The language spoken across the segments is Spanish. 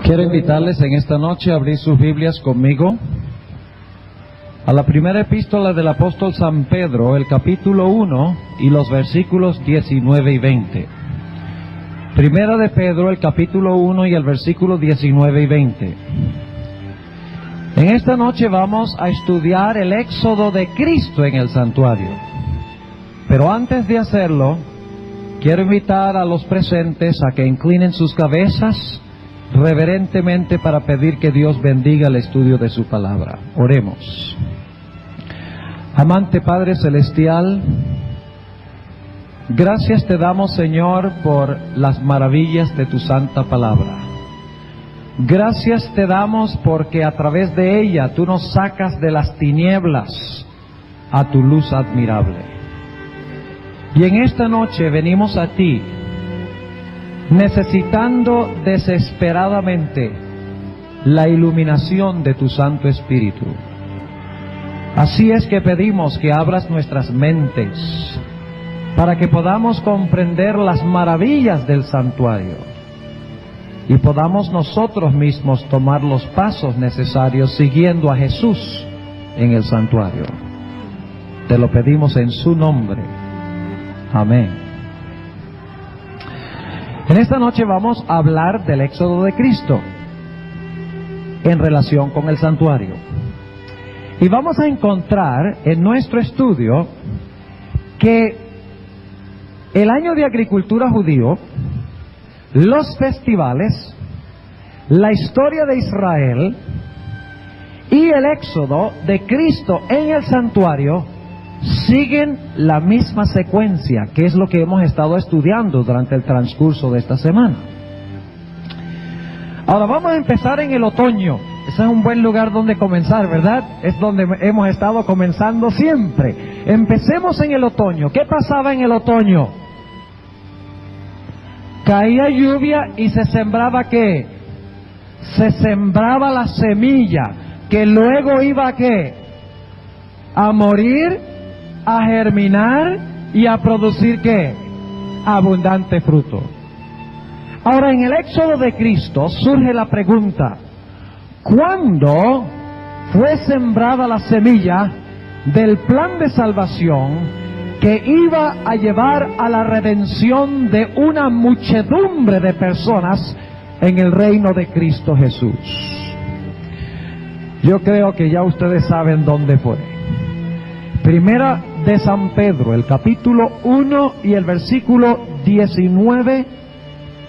Quiero invitarles en esta noche a abrir sus Biblias conmigo a la primera epístola del apóstol San Pedro, el capítulo 1 y los versículos 19 y 20. Primera de Pedro, el capítulo 1 y el versículo 19 y 20. En esta noche vamos a estudiar el éxodo de Cristo en el santuario. Pero antes de hacerlo, quiero invitar a los presentes a que inclinen sus cabezas reverentemente para pedir que Dios bendiga el estudio de su palabra. Oremos. Amante Padre Celestial, gracias te damos, Señor, por las maravillas de tu santa palabra. Gracias te damos porque a través de ella tú nos sacas de las tinieblas a tu luz admirable. Y en esta noche venimos a ti necesitando desesperadamente la iluminación de tu Santo Espíritu. Así es que pedimos que abras nuestras mentes para que podamos comprender las maravillas del santuario y podamos nosotros mismos tomar los pasos necesarios siguiendo a Jesús en el santuario. Te lo pedimos en su nombre. Amén. En esta noche vamos a hablar del éxodo de Cristo en relación con el santuario. Y vamos a encontrar en nuestro estudio que el año de agricultura judío, los festivales, la historia de Israel y el éxodo de Cristo en el santuario siguen la misma secuencia, que es lo que hemos estado estudiando durante el transcurso de esta semana. Ahora vamos a empezar en el otoño. Ese es un buen lugar donde comenzar, ¿verdad? Es donde hemos estado comenzando siempre. Empecemos en el otoño. ¿Qué pasaba en el otoño? Caía lluvia y se sembraba ¿qué? Se sembraba la semilla, que luego iba ¿a qué? A morir, a germinar y a producir ¿qué? Abundante fruto. Ahora, en el éxodo de Cristo surge la pregunta: ¿cuándo fue sembrada la semilla del plan de salvación que iba a llevar a la redención de una muchedumbre de personas en el reino de Cristo Jesús? Yo creo que ya ustedes saben dónde fue. Primera de San Pedro, el capítulo 1 y el versículo 19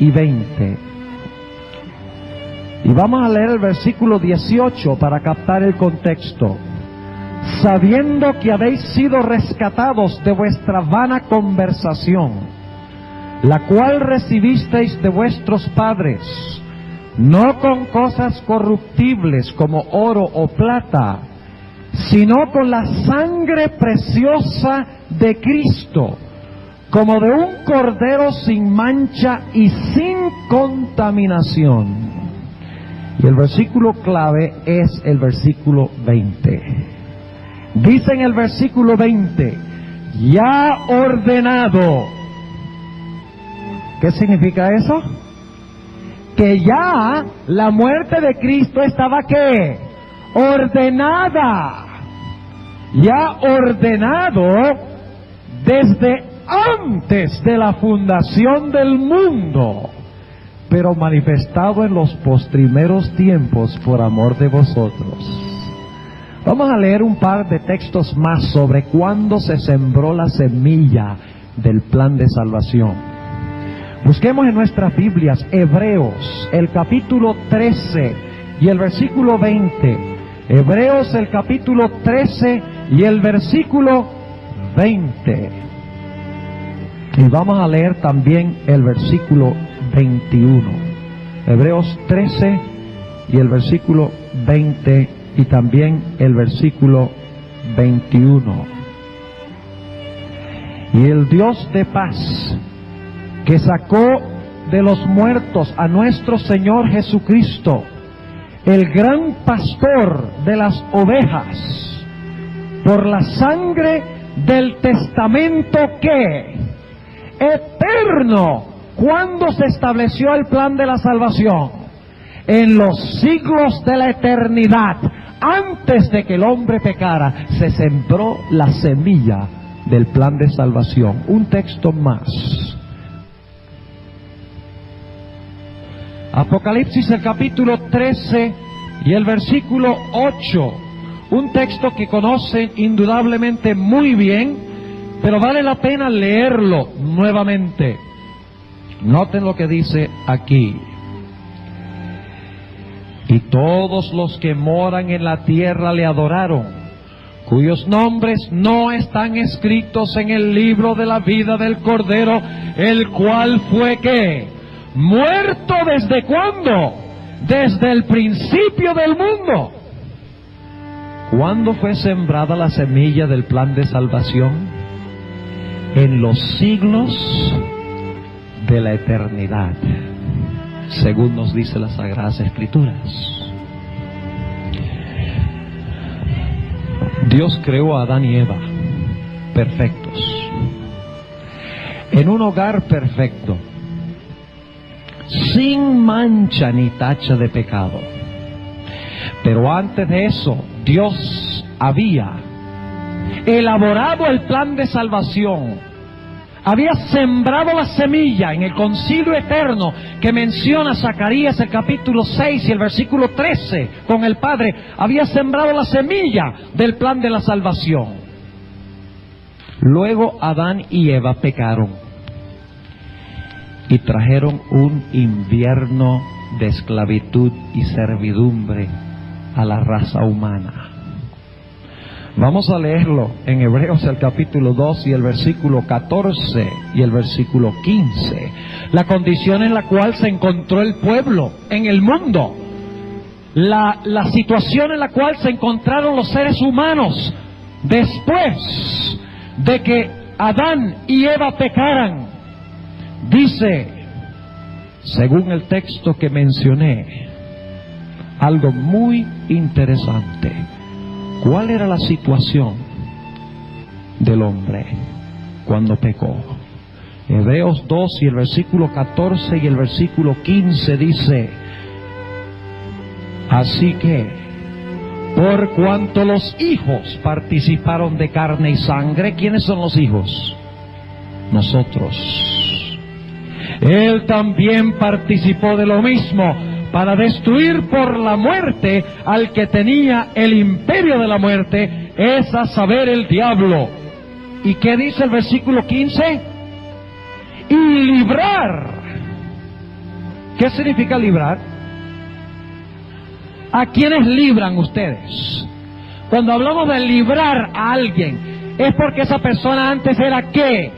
y 20. Y vamos a leer el versículo 18 para captar el contexto. Sabiendo que habéis sido rescatados de vuestra vana conversación, la cual recibisteis de vuestros padres, no con cosas corruptibles como oro o plata, sino con la sangre preciosa de Cristo, como de un cordero sin mancha y sin contaminación. Y el versículo clave es el versículo 20. Dice en el versículo 20, ya ordenado. ¿Qué significa eso? Que ya la muerte de Cristo estaba ¿qué? Ordenada. Ya ordenado desde antes de la fundación del mundo, pero manifestado en los postrimeros tiempos por amor de vosotros. Vamos a leer un par de textos más sobre cuándo se sembró la semilla del plan de salvación. Busquemos en nuestras Biblias Hebreos, el capítulo 13 y el versículo 20. Hebreos, el capítulo 13 y el versículo 20. Y vamos a leer también el versículo 21. Hebreos 13 y el versículo 20 y también el versículo 21. Y el Dios de paz, que sacó de los muertos a nuestro Señor Jesucristo, el gran pastor de las ovejas, por la sangre del testamento que eterno, cuando se estableció el plan de la salvación, en los siglos de la eternidad, antes de que el hombre pecara, se sembró la semilla del plan de salvación. Un texto más. Apocalipsis, el capítulo 13 y el versículo 8. Un texto que conocen indudablemente muy bien, pero vale la pena leerlo nuevamente. Noten lo que dice aquí. Y todos los que moran en la tierra le adoraron, cuyos nombres no están escritos en el libro de la vida del Cordero, el cual fue ¿qué? Muerto. ¿Desde cuándo? Desde el principio del mundo. ¿Cuándo fue sembrada la semilla del plan de salvación? En los siglos de la eternidad, según nos dice las Sagradas Escrituras. Dios creó a Adán y Eva perfectos, en un hogar perfecto, sin mancha ni tacha de pecado. Pero antes de eso, Dios había elaborado el plan de salvación, había sembrado la semilla en el concilio eterno que menciona Zacarías el capítulo 6 y el versículo 13 con el Padre. Había sembrado la semilla del plan de la salvación. Luego Adán y Eva pecaron y trajeron un invierno de esclavitud y servidumbre a la raza humana. Vamos a leerlo en Hebreos el capítulo 2 y el versículo 14 y el versículo 15. La condición en la cual se encontró el pueblo en el mundo. La situación en la cual se encontraron los seres humanos después de que Adán y Eva pecaran. Dice, según el texto que mencioné, algo muy interesante. ¿Cuál era la situación del hombre cuando pecó? Hebreos 2 y el versículo 14 y el versículo 15 dice, así que, por cuanto los hijos participaron de carne y sangre, ¿quiénes son los hijos? Nosotros. Él también participó de lo mismo, para destruir por la muerte al que tenía el imperio de la muerte, es a saber, el diablo. ¿Y qué dice el versículo 15? Y librar. ¿Qué significa librar? ¿A quiénes libran ustedes? Cuando hablamos de librar a alguien, es porque esa persona antes era ¿qué?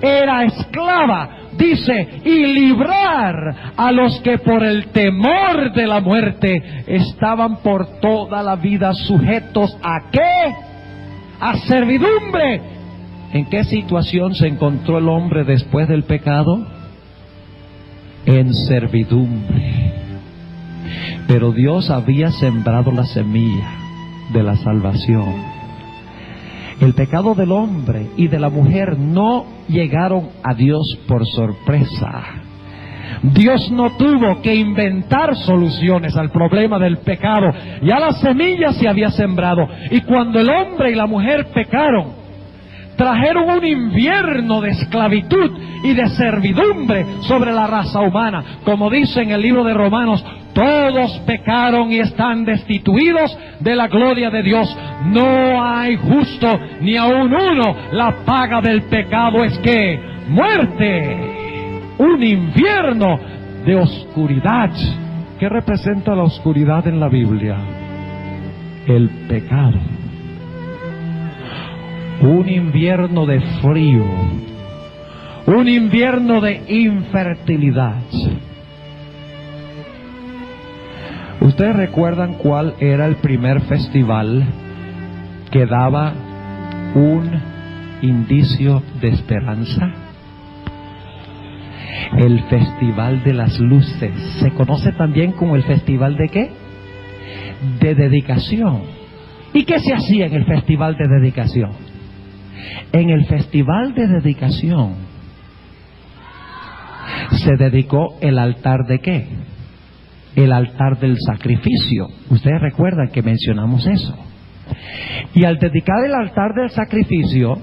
Era esclava. Dice, y librar a los que por el temor de la muerte estaban por toda la vida sujetos ¿a qué? A servidumbre. ¿En qué situación se encontró el hombre después del pecado? En servidumbre. Pero Dios había sembrado la semilla de la salvación. El pecado del hombre y de la mujer no llegaron a Dios por sorpresa. Dios no tuvo que inventar soluciones al problema del pecado. Ya la semilla se había sembrado. Y cuando el hombre y la mujer pecaron, trajeron un invierno de esclavitud y de servidumbre sobre la raza humana. Como dice en el libro de Romanos, todos pecaron y están destituidos de la gloria de Dios. No hay justo ni aun uno. La paga del pecado es ¿qué? Muerte. Un invierno de oscuridad. ¿Qué representa la oscuridad en la Biblia? El pecado. Un invierno de frío. Un invierno de infertilidad. ¿Ustedes recuerdan cuál era el primer festival que daba un indicio de esperanza? El Festival de las Luces. Se conoce también como el Festival de ¿qué? De dedicación. ¿Y qué se hacía en el Festival de dedicación? En el Festival de dedicación se dedicó el altar de ¿qué? el altar del sacrificio. Ustedes recuerdan que mencionamos eso. Y al dedicar el altar del sacrificio,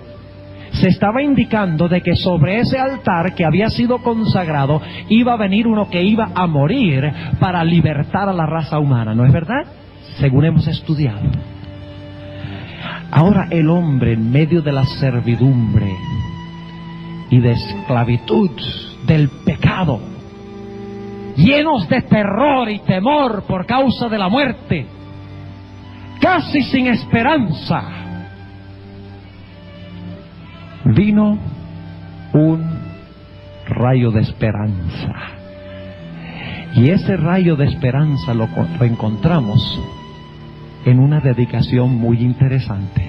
se estaba indicando de que sobre ese altar que había sido consagrado iba a venir uno que iba a morir para libertar a la raza humana, ¿no es verdad? Según hemos estudiado. Ahora el hombre, en medio de la servidumbre y de esclavitud del pecado, llenos de terror y temor por causa de la muerte, casi sin esperanza, vino un rayo de esperanza. Y ese rayo de esperanza lo encontramos en una dedicación muy interesante.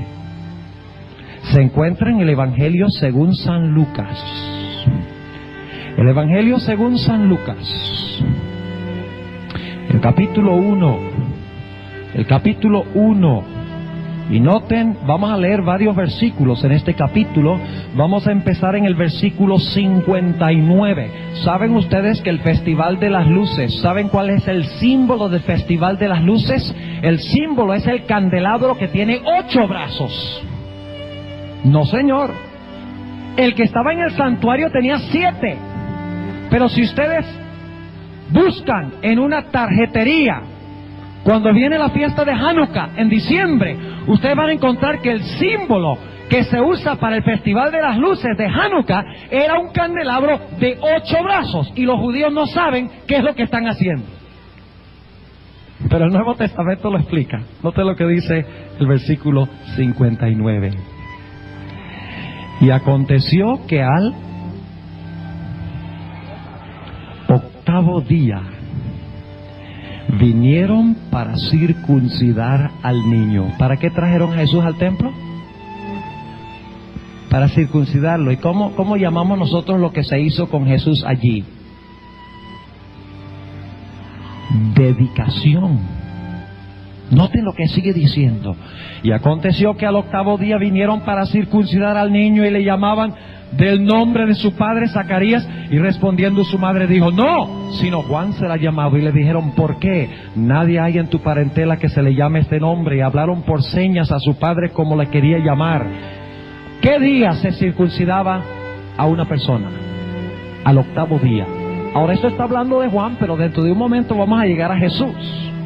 Se encuentra en el Evangelio según San Lucas. El Evangelio según San Lucas, el capítulo 1. El capítulo 1. Y noten, vamos a leer varios versículos en este capítulo. Vamos a empezar en el versículo 59. ¿Saben ustedes que el Festival de las Luces, saben cuál es el símbolo del Festival de las Luces? El símbolo es el candelabro que tiene 8 brazos. No, señor. El que estaba en el santuario tenía 7. Pero si ustedes buscan en una tarjetería, cuando viene la fiesta de Hanukkah en diciembre, ustedes van a encontrar que el símbolo que se usa para el Festival de las Luces de Hanukkah era un candelabro de 8 brazos. Y los judíos no saben qué es lo que están haciendo. Pero el Nuevo Testamento lo explica. Note lo que dice el versículo 59. Y aconteció que al octavo día vinieron para circuncidar al niño. ¿Para qué trajeron a Jesús al templo? Para circuncidarlo. ¿Y cómo llamamos nosotros lo que se hizo con Jesús allí? Dedicación. Noten lo que sigue diciendo. Y aconteció que al octavo día vinieron para circuncidar al niño y le llamaban del nombre de su padre Zacarías, y respondiendo su madre dijo: no, sino Juan será llamado. Y le dijeron: ¿por qué? Nadie hay en tu parentela que se le llame este nombre. Y hablaron por señas a su padre como le quería llamar. ¿Qué día se circuncidaba a una persona? Al octavo día. Ahora esto está hablando de Juan, pero dentro de un momento vamos a llegar a Jesús.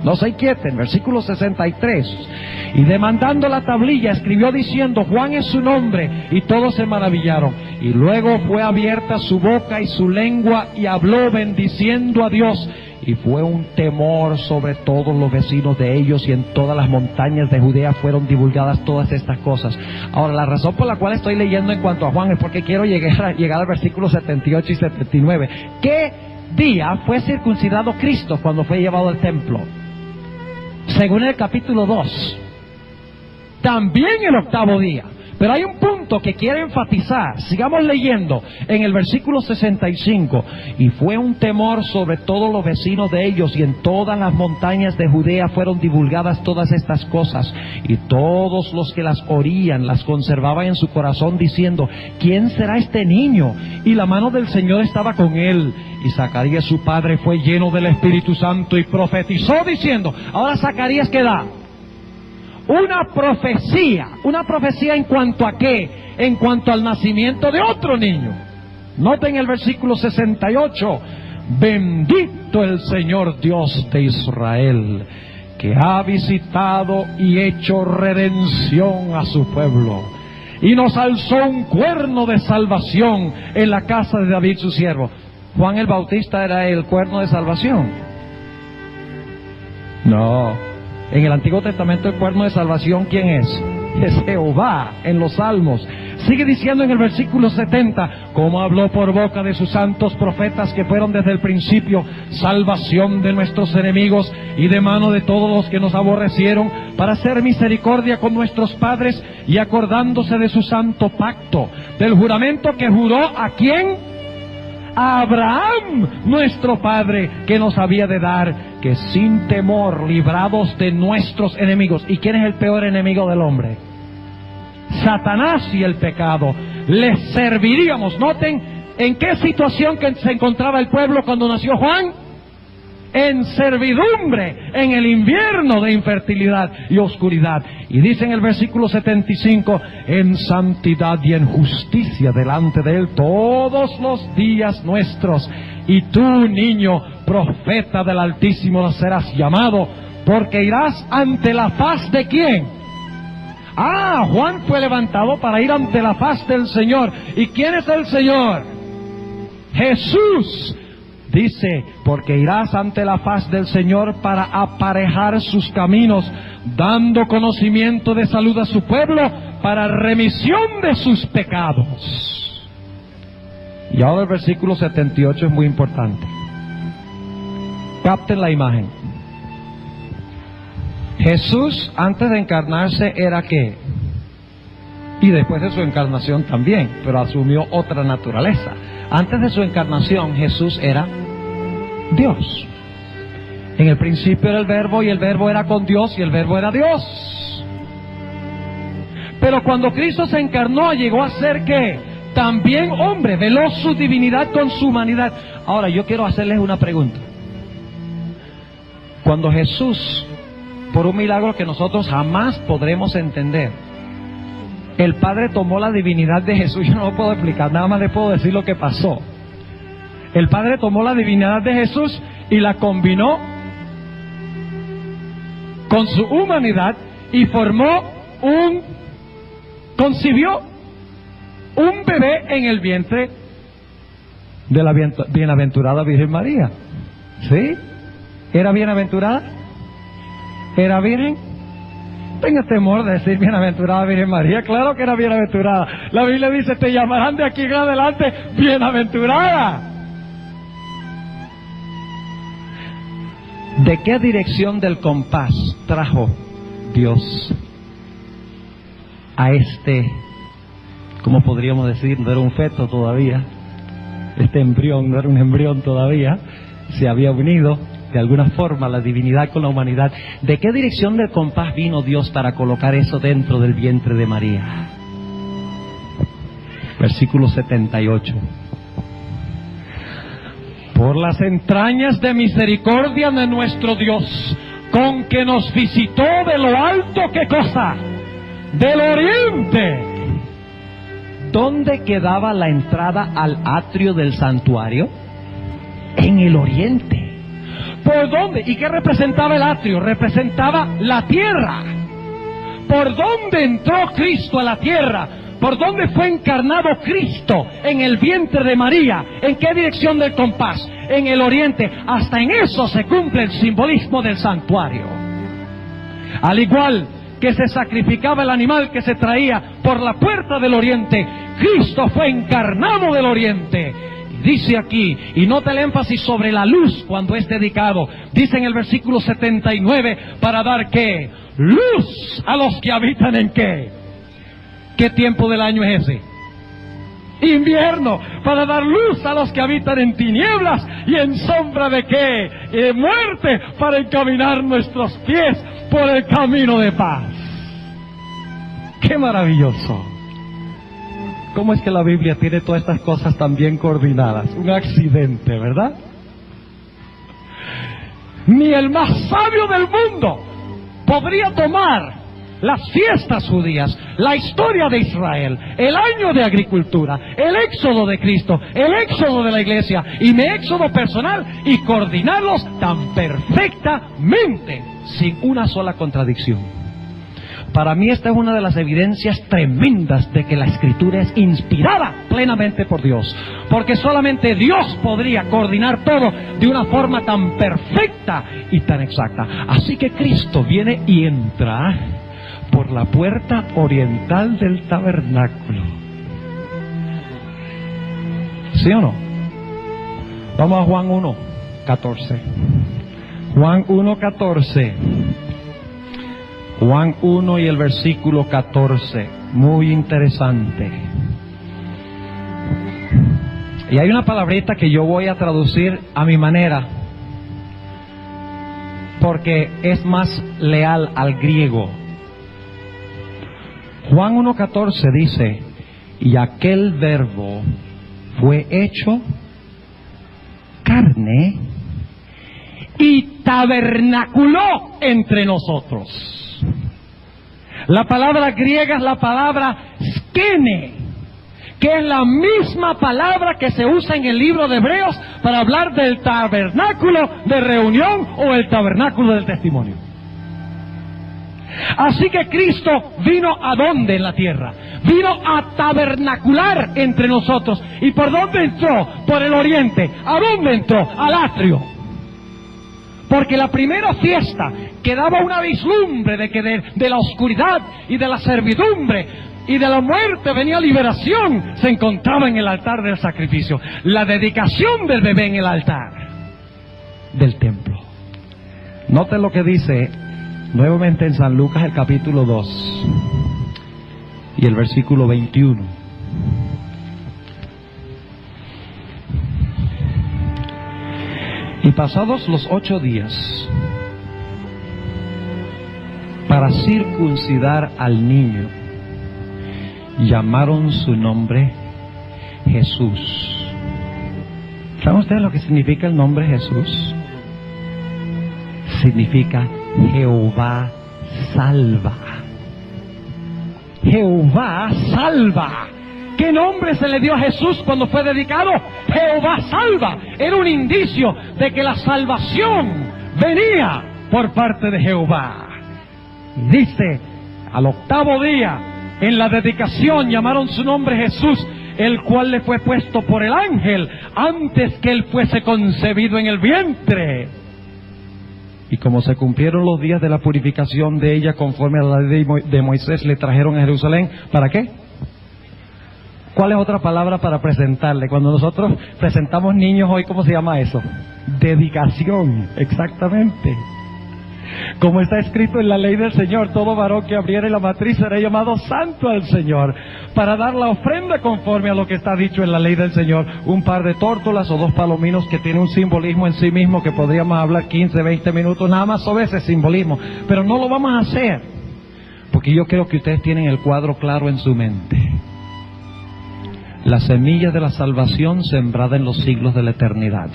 No se inquieten, versículo 63. Y demandando la tablilla, escribió diciendo: Juan es su nombre. Y todos se maravillaron. Y luego fue abierta su boca y su lengua, y habló bendiciendo a Dios. Y fue un temor sobre todos los vecinos de ellos, y en todas las montañas de Judea fueron divulgadas todas estas cosas. Ahora, la razón por la cual estoy leyendo en cuanto a Juan es porque quiero llegar al versículo 78 y 79. ¿Qué día fue circuncidado Cristo cuando fue llevado al templo? Según el capítulo 2, también el octavo día. Pero hay un punto que quiero enfatizar. Sigamos leyendo en el versículo 65. Y fue un temor sobre todos los vecinos de ellos, y en todas las montañas de Judea fueron divulgadas todas estas cosas. Y todos los que las oían las conservaban en su corazón, diciendo: ¿quién será este niño? Y la mano del Señor estaba con él. Y Zacarías su padre fue lleno del Espíritu Santo y profetizó diciendo. Ahora Zacarías, ¿qué da? Una profecía en cuanto a qué, en cuanto al nacimiento de otro niño. Noten el versículo 68. Bendito el Señor Dios de Israel, que ha visitado y hecho redención a su pueblo, y nos alzó un cuerno de salvación en la casa de David su siervo. Juan el Bautista era el cuerno de salvación. No. En el Antiguo Testamento el cuerno de salvación, ¿quién es? Es Jehová en los Salmos. Sigue diciendo en el versículo 70, como habló por boca de sus santos profetas que fueron desde el principio, salvación de nuestros enemigos y de mano de todos los que nos aborrecieron, para hacer misericordia con nuestros padres, y acordándose de su santo pacto, del juramento que juró ¿a quién? A Abraham, nuestro padre, que nos había de dar, que sin temor, librados de nuestros enemigos. ¿Y quién es el peor enemigo del hombre? Satanás y el pecado. Les serviríamos. Noten en qué situación que se encontraba el pueblo cuando nació Juan. en servidumbre en el invierno de infertilidad y oscuridad. Y dice en el versículo 75, en santidad y en justicia delante de Él todos los días nuestros. Y tú, niño, profeta del Altísimo, serás llamado, porque irás ante la faz de ¿quién? Juan fue levantado para ir ante la faz del Señor. ¿Y quién es el Señor? Jesús. Dice, porque irás ante la faz del Señor para aparejar sus caminos, dando conocimiento de salud a su pueblo para remisión de sus pecados. Y ahora el versículo 78 es muy importante. Capten la imagen. Jesús, antes de encarnarse, ¿era qué? Y después de su encarnación también, pero asumió otra naturaleza. Antes de su encarnación, Jesús era Dios. En el principio era el Verbo, y el Verbo era con Dios, y el Verbo era Dios. Pero cuando Cristo se encarnó, llegó a ser ¿qué? También hombre, veló su divinidad con su humanidad. Ahora yo quiero hacerles una pregunta. Cuando Jesús, por un milagro que nosotros jamás podremos entender, el Padre tomó la divinidad de Jesús, yo no lo puedo explicar, nada más le puedo decir lo que pasó. El Padre tomó la divinidad de Jesús y la combinó con su humanidad y concibió un bebé en el vientre de la bienaventurada Virgen María. ¿Sí? ¿Era bienaventurada? ¿Era virgen? Tenga temor de decir bienaventurada Virgen María. Claro que era bienaventurada. La Biblia dice, te llamarán de aquí en adelante bienaventurada. ¿De qué dirección del compás trajo Dios a cómo podríamos decir, no era un feto todavía, este embrión no era un embrión todavía, se había unido de alguna forma la divinidad con la humanidad? ¿De qué dirección del compás vino Dios para colocar eso dentro del vientre de María? Versículo 78. Por las entrañas de misericordia de nuestro Dios, con que nos visitó de lo alto, ¿qué cosa? Del oriente. ¿Dónde quedaba la entrada al atrio del santuario? En el oriente. ¿Por dónde? ¿Y qué representaba el atrio? Representaba la tierra. ¿Por dónde entró Cristo a la tierra? ¿Por dónde fue encarnado Cristo? En el vientre de María. ¿En qué dirección del compás? En el oriente. Hasta en eso se cumple el simbolismo del santuario. Al igual que se sacrificaba el animal que se traía por la puerta del oriente, Cristo fue encarnado del oriente. Dice aquí, y nota el énfasis sobre la luz cuando es dedicado. Dice en el versículo 79, para dar ¿qué? Luz a los que habitan en ¿qué? ¿Qué tiempo del año es ese? Invierno. Para dar luz a los que habitan en tinieblas y en sombra de ¿qué? De muerte, para encaminar nuestros pies por el camino de paz. ¡Qué maravilloso! ¿Cómo es que la Biblia tiene todas estas cosas tan bien coordinadas? Un accidente, ¿verdad? Ni el más sabio del mundo podría tomar las fiestas judías, la historia de Israel, el año de agricultura, el éxodo de Cristo, el éxodo de la iglesia y mi éxodo personal y coordinarlos tan perfectamente, sin una sola contradicción. Para mí esta es una de las evidencias tremendas de que la Escritura es inspirada plenamente por Dios, porque solamente Dios podría coordinar todo de una forma tan perfecta y tan exacta. Así que Cristo viene y entra por la puerta oriental del tabernáculo. ¿Sí o no? Vamos a Juan 1:14. Juan 1:14. Juan 1 y el versículo 14, muy interesante. Y hay una palabrita que yo voy a traducir a mi manera, porque es más leal al griego. Juan 1:14 dice, y aquel verbo fue hecho carne y tabernaculó entre nosotros. La palabra griega es la palabra skene, que es la misma palabra que se usa en el libro de Hebreos para hablar del tabernáculo de reunión o el tabernáculo del testimonio. Así que Cristo vino ¿a dónde en la tierra? Vino a tabernacular entre nosotros. ¿Y por dónde entró? Por el oriente. ¿A dónde entró? Al atrio. Porque la primera fiesta que daba una vislumbre de que de la oscuridad y de la servidumbre y de la muerte venía liberación, se encontraba en el altar del sacrificio. La dedicación del bebé en el altar del templo. Noten lo que dice nuevamente en San Lucas, el capítulo 2 y el versículo 21. Y pasados los 8 días, para circuncidar al niño, llamaron su nombre Jesús. ¿Saben ustedes lo que significa el nombre Jesús? Significa Jehová salva. Jehová salva. ¿Qué nombre se le dio a Jesús cuando fue dedicado? Jehová salva. Era un indicio de que la salvación venía por parte de Jehová. Y dice, al 8º día, en la dedicación llamaron su nombre Jesús, el cual le fue puesto por el ángel antes que él fuese concebido en el vientre. Y como se cumplieron los días de la purificación de ella conforme a la ley de Moisés, le trajeron a Jerusalén. ¿Para qué? ¿Cuál es otra palabra para presentarle? Cuando nosotros presentamos niños hoy, ¿cómo se llama eso? Dedicación, exactamente. Como está escrito en la ley del Señor, todo varón que abriere la matriz será llamado santo al Señor, para dar la ofrenda conforme a lo que está dicho en la ley del Señor. Un par de tórtolas o 2 palominos que tiene un simbolismo en sí mismo que podríamos hablar 15, 20 minutos nada más sobre ese simbolismo, pero no lo vamos a hacer, porque yo creo que ustedes tienen el cuadro claro en su mente. La semilla de la salvación sembrada en los siglos de la eternidad.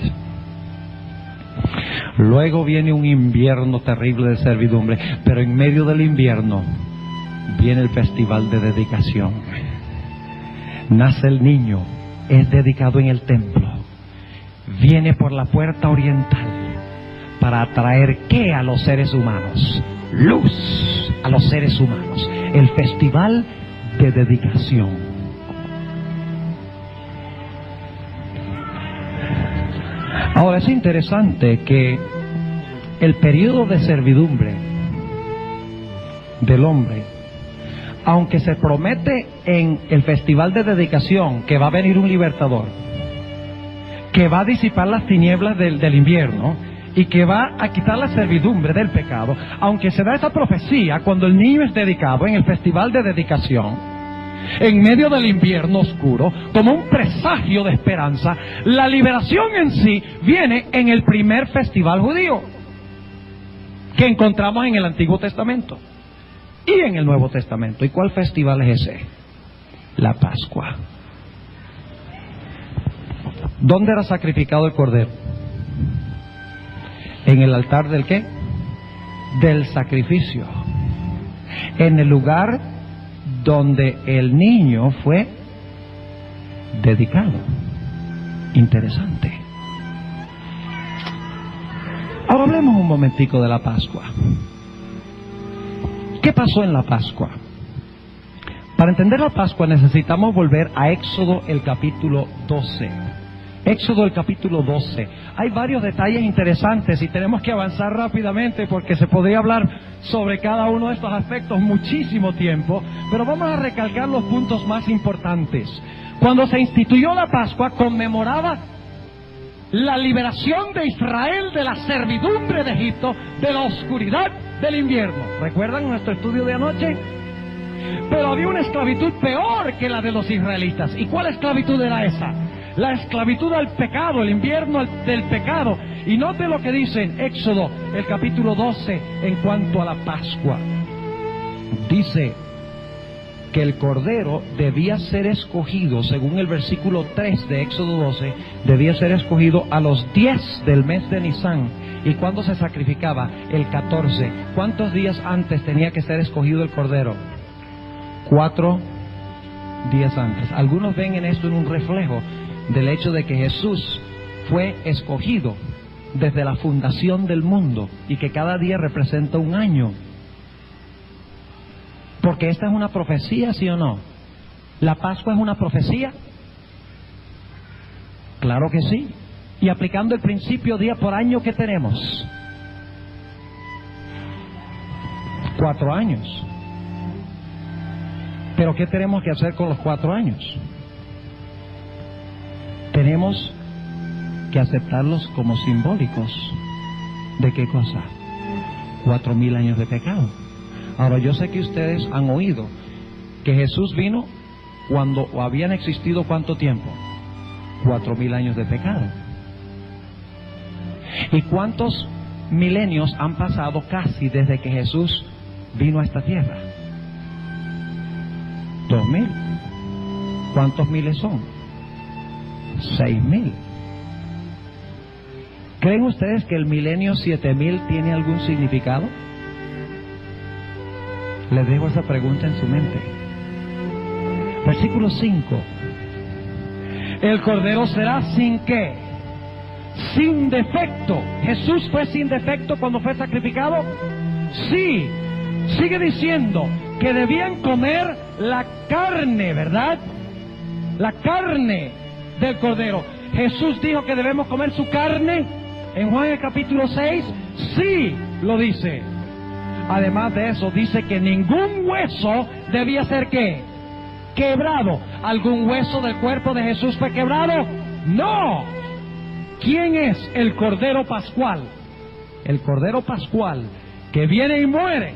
Luego viene un invierno terrible de servidumbre, pero en medio del invierno viene el festival de dedicación. Nace el niño, es dedicado en el templo, viene por la puerta oriental para atraer ¿qué? A los seres humanos. Luz a los seres humanos. El festival de dedicación. Ahora es interesante que el periodo de servidumbre del hombre, aunque se promete en el festival de dedicación que va a venir un libertador, que va a disipar las tinieblas del invierno y que va a quitar la servidumbre del pecado, aunque se da esa profecía cuando el niño es dedicado en el festival de dedicación, en medio del invierno oscuro, como un presagio de esperanza, la liberación en sí viene en el primer festival judío que encontramos en el Antiguo Testamento y en el Nuevo Testamento. ¿Y cuál festival es ese? La Pascua. ¿Dónde era sacrificado el cordero? En el altar del ¿qué? Del sacrificio. En el lugar donde el niño fue dedicado. Interesante. Ahora hablemos un momentico de la Pascua. ¿Qué pasó en la Pascua? Para entender la Pascua necesitamos volver a Éxodo el capítulo 12. Éxodo el capítulo 12. Hay varios detalles interesantes y tenemos que avanzar rápidamente porque se podría hablar sobre cada uno de estos aspectos muchísimo tiempo, pero vamos a recalcar los puntos más importantes. Cuando se instituyó la Pascua, conmemoraba la liberación de Israel de la servidumbre de Egipto, de la oscuridad del invierno. ¿Recuerdan nuestro estudio de anoche? Pero había una esclavitud peor que la de los israelitas. ¿Y cuál esclavitud era esa? La esclavitud al pecado, el invierno del pecado. Y note lo que dice en Éxodo, el capítulo 12, en cuanto a la Pascua. Dice que el cordero debía ser escogido, según el versículo 3 de Éxodo 12, debía ser escogido a los 10 del mes de Nisán. ¿Y cuándo se sacrificaba? El 14. ¿Cuántos días antes tenía que ser escogido el cordero? 4 días antes. Algunos ven en esto en un reflejo del hecho de que Jesús fue escogido desde la fundación del mundo y que cada día representa un año. Porque esta es una profecía, ¿sí o no? ¿La Pascua es una profecía? Claro que sí. Y aplicando el principio día por año, ¿qué tenemos? 4 años. Pero ¿qué tenemos que hacer con los 4 años? Tenemos que aceptarlos como simbólicos. ¿De qué cosa? 4,000 años de pecado. Ahora, yo sé que ustedes han oído que Jesús vino cuando habían existido ¿cuánto tiempo? 4,000 años de pecado. ¿Y cuántos milenios han pasado casi desde que Jesús vino a esta tierra? 2,000. ¿Cuántos miles son? 6,000. ¿Creen ustedes que el milenio 7,000 tiene algún significado? Les dejo esa pregunta en su mente. Versículo 5. El cordero será sin qué? Sin defecto. ¿Jesús fue sin defecto cuando fue sacrificado? Sí. Sigue diciendo que debían comer la carne, ¿verdad? La carne del cordero. Jesús dijo que debemos comer su carne. En Juan el capítulo 6, sí lo dice. Además de eso, dice que ningún hueso debía ser ¿qué? Quebrado. ¿Algún hueso del cuerpo de Jesús fue quebrado? ¡No! ¿Quién es el Cordero Pascual? El Cordero Pascual que viene y muere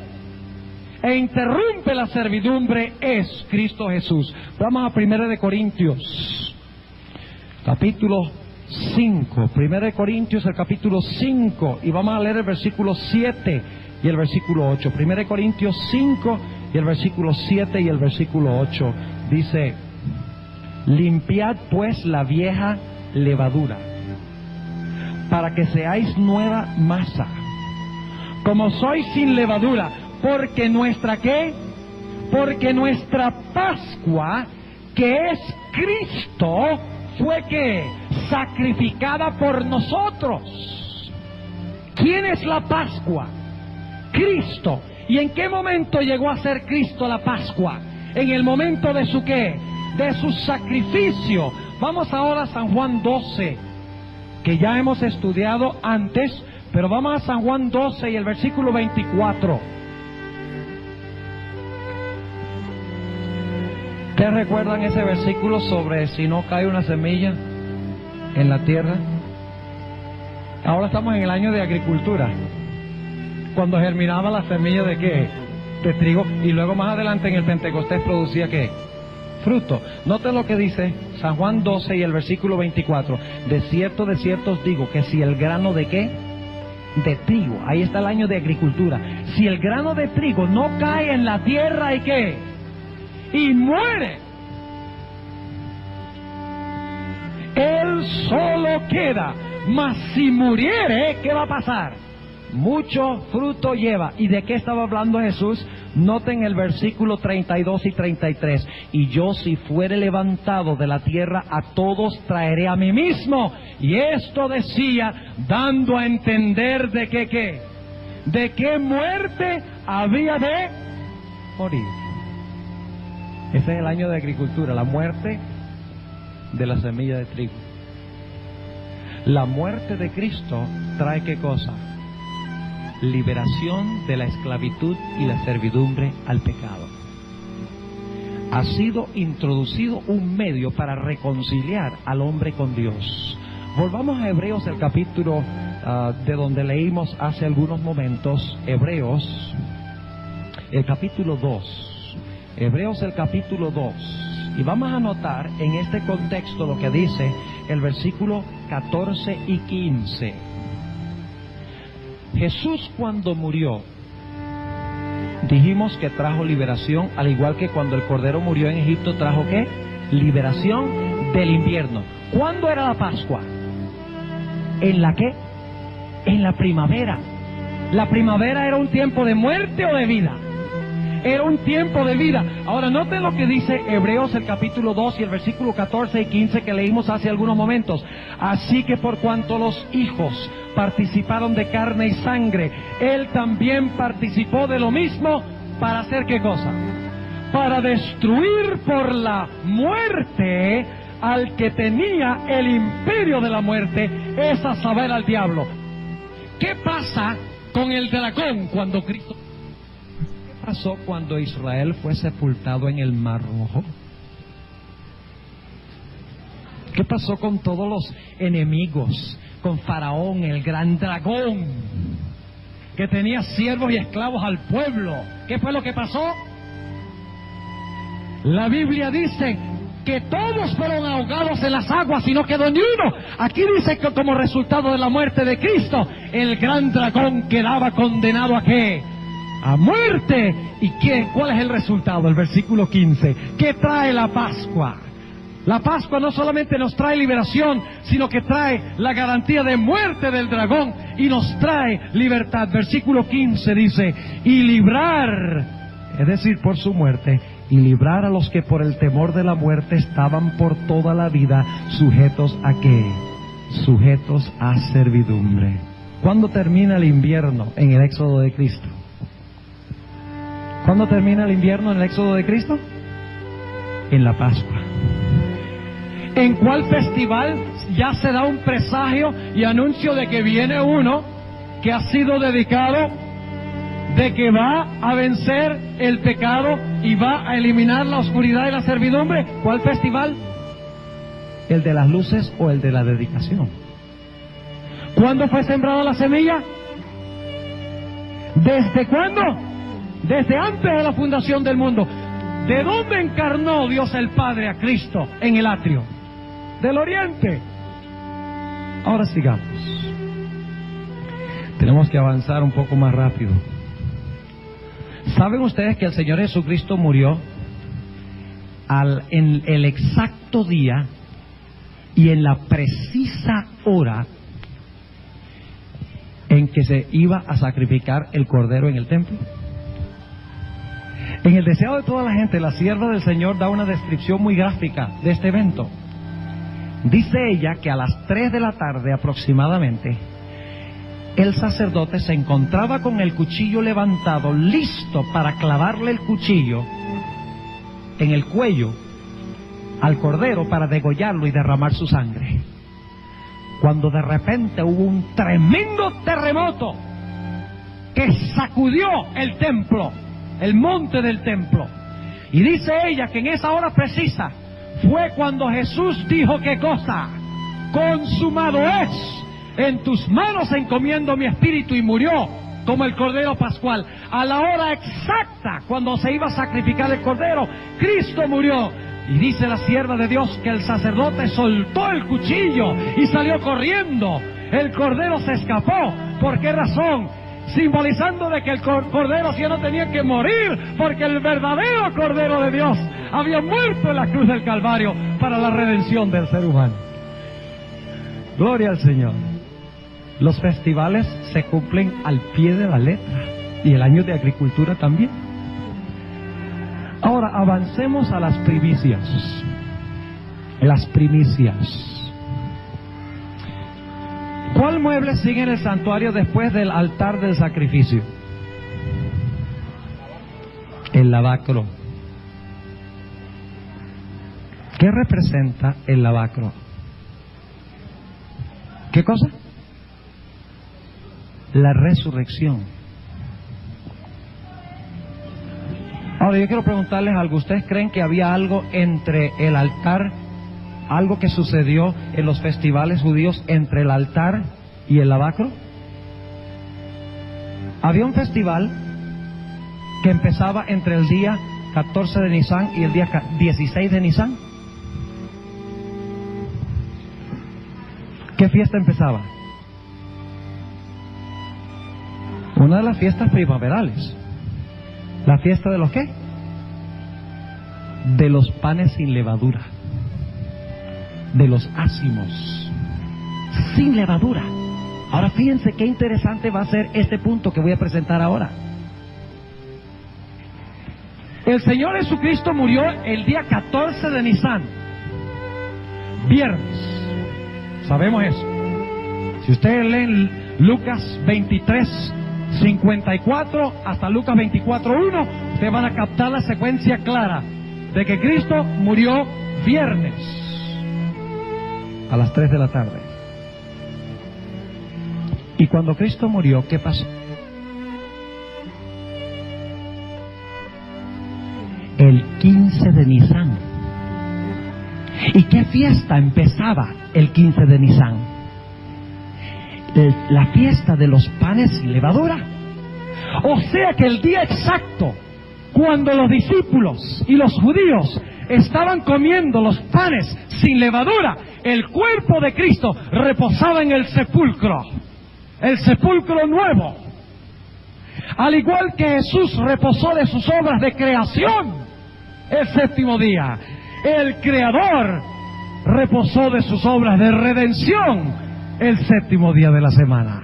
e interrumpe la servidumbre es Cristo Jesús. Vamos a 1 Corintios, capítulo 5. 1 Corintios, el capítulo 5, y vamos a leer el versículo 7 y el versículo 8. 1 Corintios 5 y el versículo 7 y el versículo 8. Dice: limpiad pues la vieja levadura, para que seáis nueva masa, como sois sin levadura, porque nuestra ¿qué? Porque nuestra Pascua, que es Cristo, fue ¿qué? Sacrificada por nosotros. ¿Quién es la Pascua? Cristo. ¿Y en qué momento llegó a ser Cristo la Pascua? En el momento de su ¿qué? De su sacrificio. Vamos ahora a San Juan 12, que ya hemos estudiado antes, pero vamos a San Juan 12 y el versículo 24. ¿Ustedes recuerdan ese versículo sobre si no cae una semilla en la tierra? Ahora estamos en el año de agricultura, cuando germinaba la semilla de ¿qué? De trigo, y luego más adelante en el Pentecostés producía ¿qué? Fruto. Noten lo que dice San Juan 12 y el versículo 24. De cierto os digo que si el grano de ¿qué? De trigo, ahí está el año de agricultura. Si el grano de trigo no cae en la tierra, ¿y qué? Y muere, él solo queda. Mas si muriere, ¿qué va a pasar? Mucho fruto lleva. ¿Y de qué estaba hablando Jesús? Noten el versículo 32 y 33. Y yo, si fuere levantado de la tierra, a todos traeré a mí mismo. Y esto decía, dando a entender de que ¿qué? De qué muerte había de morir. Ese es el año de agricultura, la muerte de la semilla de trigo. La muerte de Cristo trae ¿qué cosa? Liberación de la esclavitud y la servidumbre al pecado. Ha sido introducido un medio para reconciliar al hombre con Dios. Volvamos a Hebreos, el capítulo de donde leímos hace algunos momentos. Hebreos, el capítulo 2. Hebreos, el capítulo 2. Y vamos a notar en este contexto lo que dice el versículo 14 y 15. Jesús, cuando murió, dijimos que trajo liberación, al igual que cuando el Cordero murió en Egipto, trajo ¿qué? Liberación del invierno. ¿Cuándo era la Pascua? ¿En la qué? en la primavera. La primavera era un tiempo de muerte o de vida. Era un tiempo de vida. Ahora noten lo que dice Hebreos el capítulo 2 y el versículo 14 y 15 que leímos hace algunos momentos. Así que por cuanto los hijos participaron de carne y sangre, Él también participó de lo mismo. ¿Para hacer qué cosa? Para destruir por la muerte al que tenía el imperio de la muerte, es a saber, al diablo. ¿Qué pasa con el dragón cuando Cristo... ¿Qué pasó cuando Israel fue sepultado en el Mar Rojo? ¿Qué pasó con todos los enemigos? Con Faraón, el gran dragón, que tenía siervos y esclavos al pueblo. ¿Qué fue lo que pasó? La Biblia dice que todos fueron ahogados en las aguas y no quedó ni uno. Aquí dice que como resultado de la muerte de Cristo, el gran dragón quedaba condenado ¿a qué? A muerte. ¿Y cuál es el resultado? El versículo 15. ¿Qué trae la Pascua? La Pascua no solamente nos trae liberación, sino que trae la garantía de muerte del dragón y nos trae libertad. Versículo 15 dice, y librar, es decir, por su muerte, y librar a los que por el temor de la muerte estaban por toda la vida sujetos ¿a qué? Sujetos a servidumbre. ¿Cuándo termina el invierno en el éxodo de Cristo? ¿Cuándo termina el invierno en el éxodo de Cristo? En la Pascua. ¿En cuál festival ya se da un presagio y anuncio de que viene uno que ha sido dedicado, de que va a vencer el pecado y va a eliminar la oscuridad y la servidumbre? ¿Cuál festival? ¿El de las luces o el de la dedicación? ¿Cuándo fue sembrada la semilla? ¿Desde cuándo? Desde antes de la fundación del mundo. ¿De dónde encarnó Dios el Padre a Cristo en el atrio? Del oriente. Ahora sigamos. Tenemos que avanzar un poco más rápido. ¿Saben ustedes que el Señor Jesucristo murió en el exacto día y en la precisa hora en que se iba a sacrificar el cordero en el templo? En el deseo de toda la gente, la sierva del Señor da una descripción muy gráfica de este evento. Dice ella que a las 3 de la tarde aproximadamente, el sacerdote se encontraba con el cuchillo levantado, listo para clavarle el cuchillo en el cuello al cordero para degollarlo y derramar su sangre. Cuando de repente hubo un tremendo terremoto que sacudió el templo, el monte del templo. Y dice ella que en esa hora precisa fue cuando Jesús dijo, ¿qué cosa? Consumado es. En tus manos encomiendo mi espíritu, y murió como el cordero pascual. A la hora exacta, cuando se iba a sacrificar el cordero, Cristo murió. Y dice la sierva de Dios que el sacerdote soltó el cuchillo y salió corriendo. El cordero se escapó. ¿Por qué razón? Simbolizando de que el cordero ya no tenía que morir, porque el verdadero cordero de Dios había muerto en la cruz del Calvario para la redención del ser humano. Gloria al Señor. Los festivales se cumplen al pie de la letra, y el año de agricultura también. Ahora avancemos a las primicias. Las primicias. ¿Cuál mueble sigue en el santuario después del altar del sacrificio? El lavacro. ¿Qué representa el lavacro? ¿Qué cosa? La resurrección. Ahora yo quiero preguntarles algo. ¿Ustedes creen que había algo entre el altar, algo que sucedió en los festivales judíos entre el altar y el lavacro? Había un festival que empezaba entre el día 14 de Nisan y el día 16 de Nisan. ¿Qué fiesta empezaba? Una de las fiestas primaverales. ¿La fiesta de los qué? De los panes sin levadura, de los ácimos, sin levadura. Ahora fíjense qué interesante va a ser este punto que voy a presentar ahora. El Señor Jesucristo murió el día 14 de Nisan, viernes. Sabemos eso. Si ustedes leen Lucas 23, 54 hasta Lucas 24, 1, ustedes van a captar la secuencia clara de que Cristo murió viernes a las 3 de la tarde. Y cuando Cristo murió, ¿qué pasó? El 15 de Nisan. ¿Y qué fiesta empezaba el 15 de Nisan? La fiesta de los panes sin levadura. O sea que el día exacto cuando los discípulos y los judíos estaban comiendo los panes sin levadura, el cuerpo de Cristo reposaba en el sepulcro nuevo. Al igual que Jesús reposó de sus obras de creación el séptimo día, el Creador reposó de sus obras de redención el séptimo día de la semana.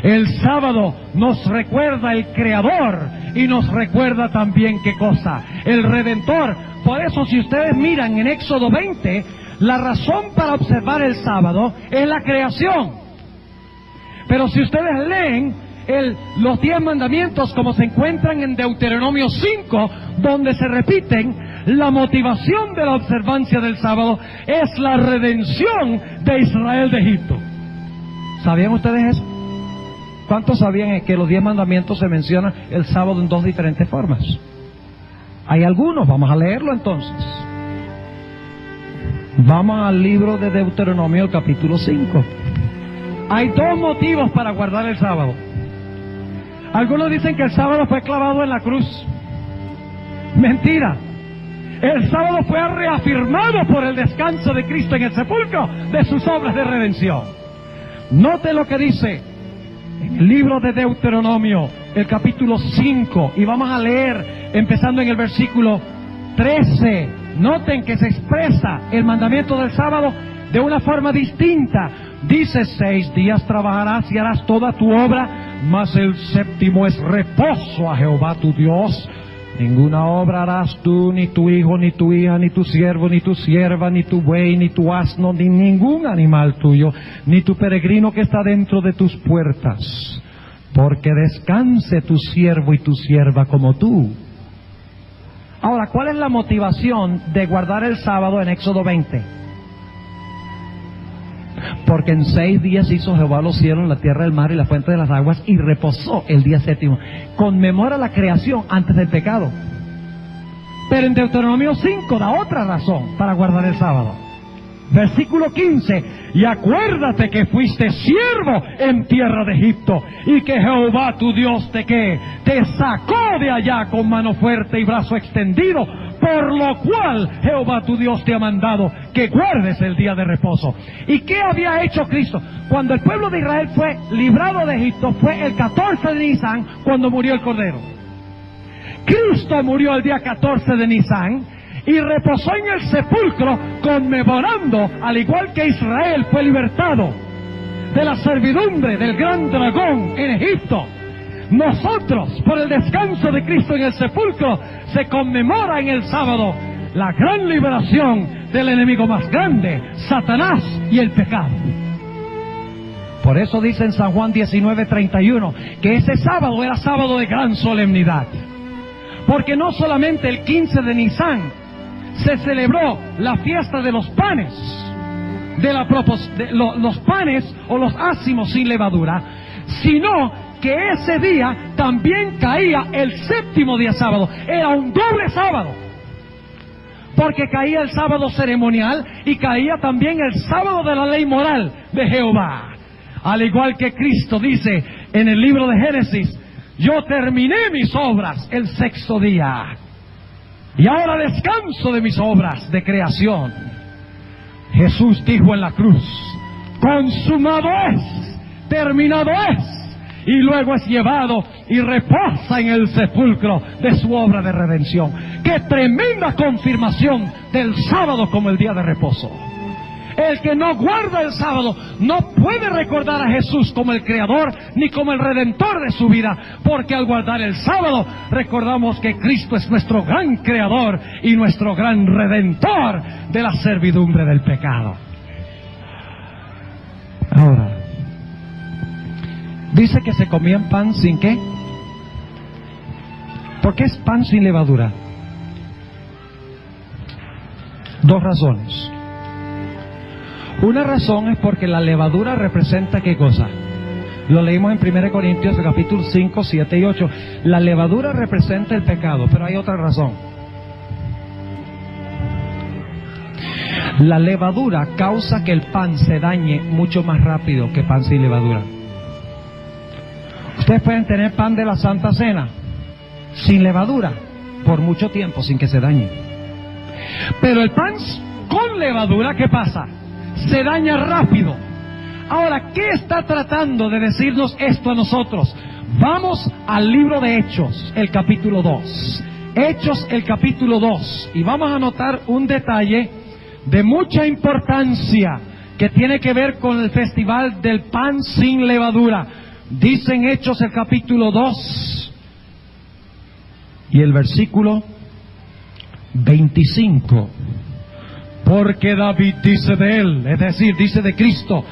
El sábado nos recuerda el Creador y nos recuerda también ¿qué cosa? El Redentor. Por eso, si ustedes miran en Éxodo 20, la razón para observar el sábado es la creación. Pero si ustedes leen los 10 mandamientos como se encuentran en Deuteronomio 5, donde se repiten, la motivación de la observancia del sábado es la redención de Israel de Egipto. ¿Sabían ustedes eso? ¿Cuántos sabían que los 10 mandamientos se mencionan el sábado en 2 diferentes formas? Hay algunos, vamos a leerlo entonces. Vamos al libro de Deuteronomio, el capítulo 5. Hay 2 motivos para guardar el sábado. Algunos dicen que el sábado fue clavado en la cruz. Mentira. El sábado fue reafirmado por el descanso de Cristo en el sepulcro de sus obras de redención. Note lo que dice en el libro de Deuteronomio, el capítulo 5, y vamos a leer empezando en el versículo 13. Noten que se expresa el mandamiento del sábado de una forma distinta. Dice: 6 días trabajarás y harás toda tu obra, mas el séptimo es reposo a Jehová tu Dios. Ninguna obra harás tú, ni tu hijo, ni tu hija, ni tu siervo, ni tu sierva, ni tu buey, ni tu asno, ni ningún animal tuyo, ni tu peregrino que está dentro de tus puertas, porque descanse tu siervo y tu sierva como tú. Ahora, ¿cuál es la motivación de guardar el sábado en Éxodo 20? Porque en 6 días hizo Jehová los cielos, la tierra, el mar y la fuente de las aguas, y reposó el día séptimo. Conmemora la creación antes del pecado. Pero en Deuteronomio 5 da otra razón para guardar el sábado. Versículo 15: y acuérdate que fuiste siervo en tierra de Egipto, y que Jehová tu Dios te sacó de allá con mano fuerte y brazo extendido, por lo cual Jehová tu Dios te ha mandado que guardes el día de reposo. ¿Y qué había hecho Cristo? Cuando el pueblo de Israel fue librado de Egipto, fue el 14 de Nisan cuando murió el Cordero. Cristo murió el día 14 de Nisan y reposó en el sepulcro, conmemorando, al igual que Israel fue libertado de la servidumbre del gran dragón en Egipto. Nosotros, por el descanso de Cristo en el sepulcro, se conmemora en el sábado la gran liberación del enemigo más grande, Satanás y el pecado. Por eso dice en San Juan 19:31 que ese sábado era sábado de gran solemnidad. Porque no solamente el 15 de Nisan se celebró la fiesta de los panes, los panes o los ácimos sin levadura, sino que ese día también caía el séptimo día sábado. Era un doble sábado, porque caía el sábado ceremonial y caía también el sábado de la ley moral de Jehová. Al igual que Cristo dice en el libro de Génesis: yo terminé mis obras el 6º día, y ahora descanso de mis obras de creación. Jesús dijo en la cruz: consumado es, terminado es. Y luego es llevado y reposa en el sepulcro de su obra de redención. ¡Qué tremenda confirmación del sábado como el día de reposo! El que no guarda el sábado no puede recordar a Jesús como el Creador ni como el Redentor de su vida, porque al guardar el sábado recordamos que Cristo es nuestro gran Creador y nuestro gran Redentor de la servidumbre del pecado. Ahora, dice que se comían pan sin ¿qué? ¿Por qué es pan sin levadura? Dos razones. Una razón es porque la levadura representa ¿qué cosa? Lo leímos en 1 Corintios capítulo 5, 7 y 8. La levadura representa el pecado, pero hay otra razón. La levadura causa que el pan se dañe mucho más rápido que pan sin levadura. Ustedes pueden tener pan de la Santa Cena sin levadura por mucho tiempo sin que se dañe. Pero el pan con levadura, ¿qué pasa? Se daña rápido. Ahora, ¿qué está tratando de decirnos esto a nosotros? Vamos al libro de Hechos, el capítulo 2. Hechos, el capítulo 2. Y vamos a notar un detalle de mucha importancia que tiene que ver con el festival del pan sin levadura. Dice en Hechos, el capítulo 2 y el versículo 25. Porque David dice de él, es decir, dice de Cristo: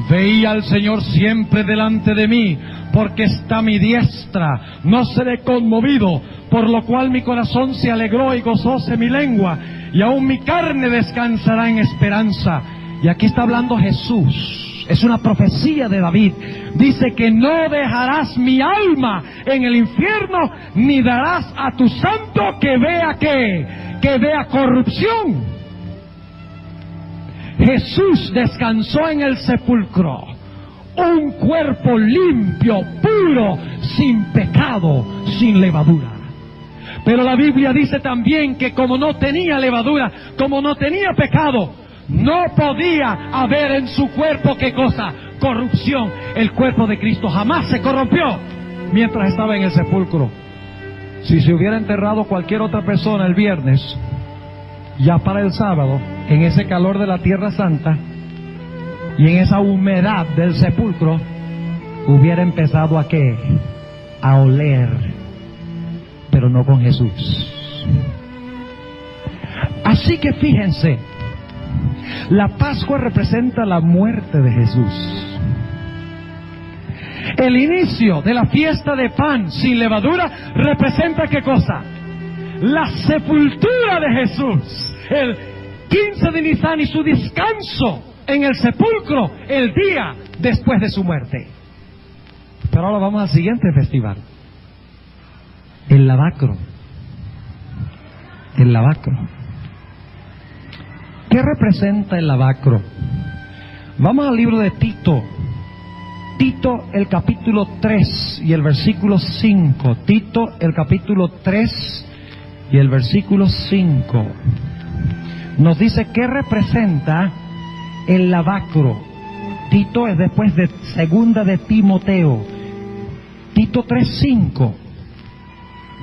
veía al Señor siempre delante de mí, porque está a mi diestra, no seré conmovido, por lo cual mi corazón se alegró y gozóse mi lengua, y aún mi carne descansará en esperanza. Y aquí está hablando Jesús, es una profecía de David. Dice que no dejarás mi alma en el infierno, ni darás a tu santo que vea ¿qué? Que vea corrupción. Jesús descansó en el sepulcro, un cuerpo limpio, puro, sin pecado, sin levadura. Pero la Biblia dice también que como no tenía levadura, como no tenía pecado, no podía haber en su cuerpo ¿qué cosa? Corrupción. El cuerpo de Cristo jamás se corrompió mientras estaba en el sepulcro. Si se hubiera enterrado cualquier otra persona el viernes, ya para el sábado, en ese calor de la Tierra Santa y en esa humedad del sepulcro, hubiera empezado a ¿qué? A oler, pero no con Jesús. Así que fíjense, la Pascua representa la muerte de Jesús. El inicio de la fiesta de pan sin levadura representa ¿qué cosa? La sepultura de Jesús, el 15 de Nisan y su descanso en el sepulcro el día después de su muerte. Pero ahora vamos al siguiente festival, el lavacro. El lavacro. ¿Qué representa el lavacro? Vamos al libro de Tito. Tito, el capítulo 3 y el versículo 5. Tito, el capítulo 3 y el versículo 5. Nos dice qué representa el lavacro. Tito es después de segunda de Timoteo. Tito 3:5.